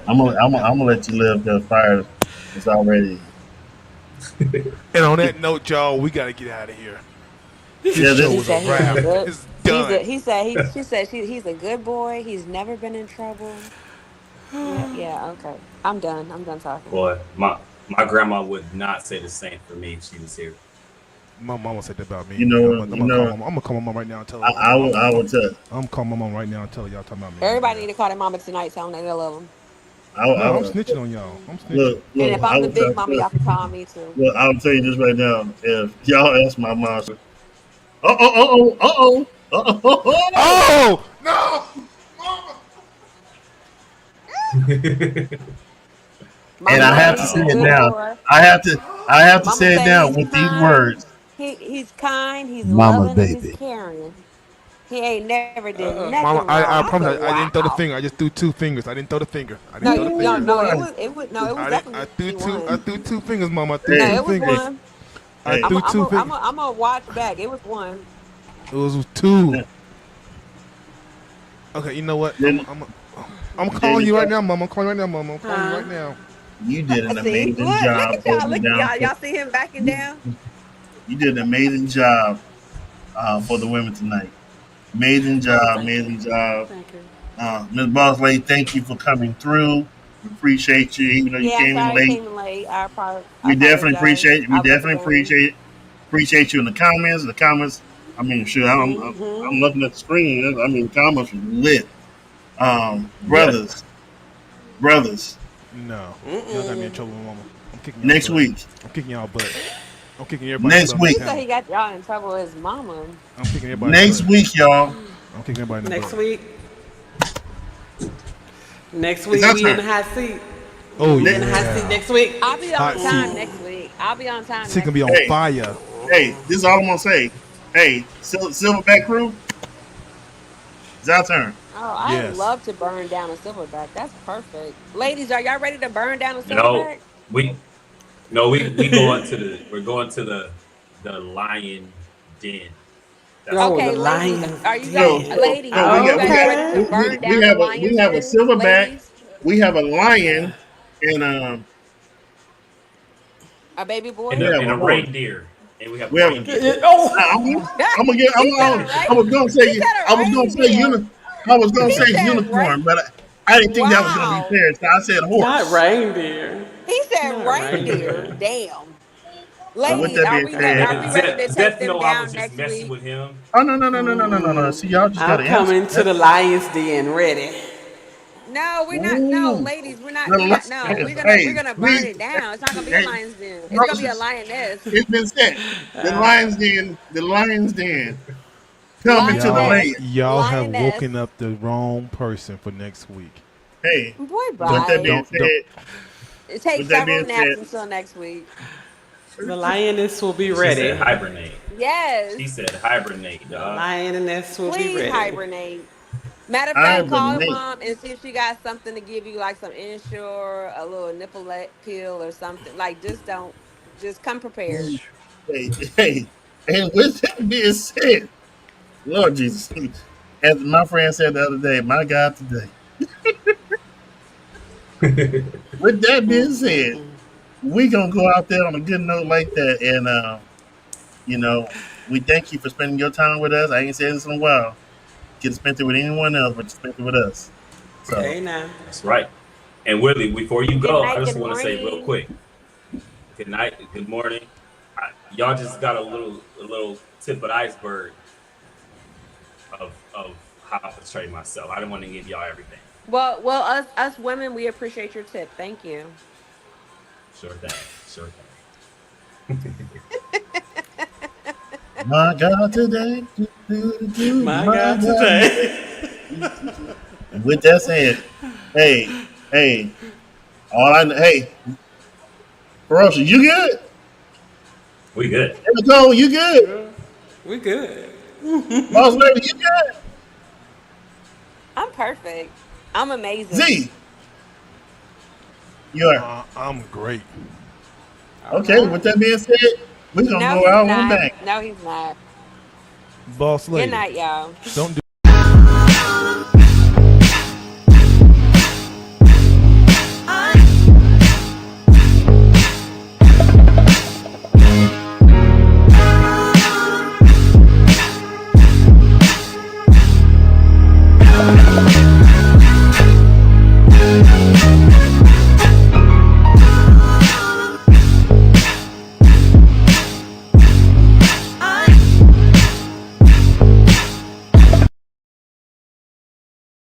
I'm gonna let you live because fire is already. And on that note, y'all, we gotta get out of here. This Yeah, show He was a said he's a wrap. good. It's done. She said he's a good boy. He's never been in trouble. Yeah, yeah, okay. I'm done. I'm done talking. Boy, my grandma would not say the same for me if she was here. My mama said that about me. You know, I'm you gonna know. call my mom right now and tell her. I would tell. I'm calling my mom right now and tell her y'all talking about me. Everybody need to call their mama tonight, tell them they love them. No, I'm Would snitching on y'all. I'm snitching. look. And if I I'm the would big tell. mama, y'all can call me too. Look, I'll tell you this right now. If y'all ask my mom, oh, Oh no! and Mama I have said to he's say a it good now. boy. I have to Mama say it said now he's with these kind. words. He's kind. He's Mama, loving and he's baby. caring. He ain't never did Mama, nothing I wrong. I promise said, I didn't throw the wow. finger. I just threw two fingers. I didn't throw the finger. I No, didn't throw the no, finger. no. Boy, It was I threw definitely two. I one. threw two fingers, Mama. I threw No, hey, two it was hey, fingers. one. I hey. threw two fingers. I'm gonna watch back. It was one. It was two. Yeah. Okay, you know what? Then, I'm there calling you you right go. now, Mama. I'm calling you right now, Mama. I'm calling you right now. You did an See, amazing job look holding it at down. y'all. Y'all see him backing down? You did an amazing job for the women tonight. Amazing Oh, job, thank you. amazing job. Thank you. Ms. Boss Lady, thank you for coming through. We appreciate you, even though you Yeah, I'm came in sorry I late. came in late. I We definitely apologize. appreciate. We I wasn't definitely going. appreciate you in the comments. The comments. I mean, sure. I'm looking at the screen. I mean, the comments were lit. Yeah. Brothers. No, y'all got me in trouble, Mama. I'm kicking y'all Next butt. week. I'm kicking y'all butt. I'm kicking everybody Next butt on week. this He said he panel. got y'all in trouble with his mama. I'm kicking everybody Next butt. week, y'all. I'm kicking everybody in the Next butt. week. Next It's week our we in turn. the hot seat. Oh We in the hot seat yeah. next week. I'll be Hot on time seat. next week. I'll be on time She gonna next be on week. Hey, fire. hey, this is all I'm gonna say. Hey, Silverback crew, it's our turn. Oh, I Yes. love to burn down a silverback. That's perfect. Ladies, are y'all ready to burn down a You know, silverback? we no we going to we're going to the lion den. That's Oh, what the Okay, we're doing. ladies, lion's are you guys, No, den. ladies, no, are you we guys got ready to Okay. burn we down the have lion's a den, Silverback. ladies? We have a lion, and A baby And boy? we a have and a a horse. reindeer. And we have a We have a. reindeer. Oh, I'm gonna get. He said a I was rain. gonna He say. said I a was gonna say reindeer. I was gonna He say said unicorn, rain. but I didn't think that was gonna be Wow. fair. So I said not horse. reindeer. He said Not reindeer. reindeer. Damn. So with Ladies, that being said, are we ready to take Zeph them know I was down just next messing week? with him. oh no. See, y'all just I'm gotta answer. coming to the lion's den ready. No, we're not. No, Ooh, ladies, we're not. the We're not. No, we're hey, gonna burn we it down. It's not gonna be a hey, lion's den. It's gonna be a Roses. lioness. It's been said. The Lions Den, coming to the Y'all, Lioness. land. y'all have Lioness. woken up the wrong person for next week. Hey, Boy, with that Don't, bye. being don't. said, It takes with that several being naps said, until next week. The lioness will be She said ready. hibernate. Yes. She said hibernate, The dog. lioness will be Please ready. hibernate. Matter of I fact, call hibernate. mom and see if she got something to give you, like some Ensure, a little pill or something. Like, just come prepared. Hey, hey, and with that being said, Lord Jesus, as my friend said the other day, my God, today, With that being said, we gonna go out there on a good note like that, and you know, we thank you for spending your time with us. I ain't said this in a while. Get spent it with anyone else, but you spent it with us. So Hey now. That's right. And Willie, before you Good go, I night, just good want to say real morning. quick. Good night, good morning. Y'all just got a little tip of the iceberg of how I portray myself. I didn't want to give y'all everything. Well, us women, we appreciate your tip. Thank you. Sure thing. Sure thing. my God today, My God, today. With that said, hey, hey, Ferocious, you good? We good. Hey, Nicole, you good? We good. Boss lady, you good? I'm perfect. I'm amazing. Z, you are. I'm great. All Okay, right. with that being said, we're gonna No, go he's out on a not. bang. No, he's not. Boss Good lady, night, y'all. don't do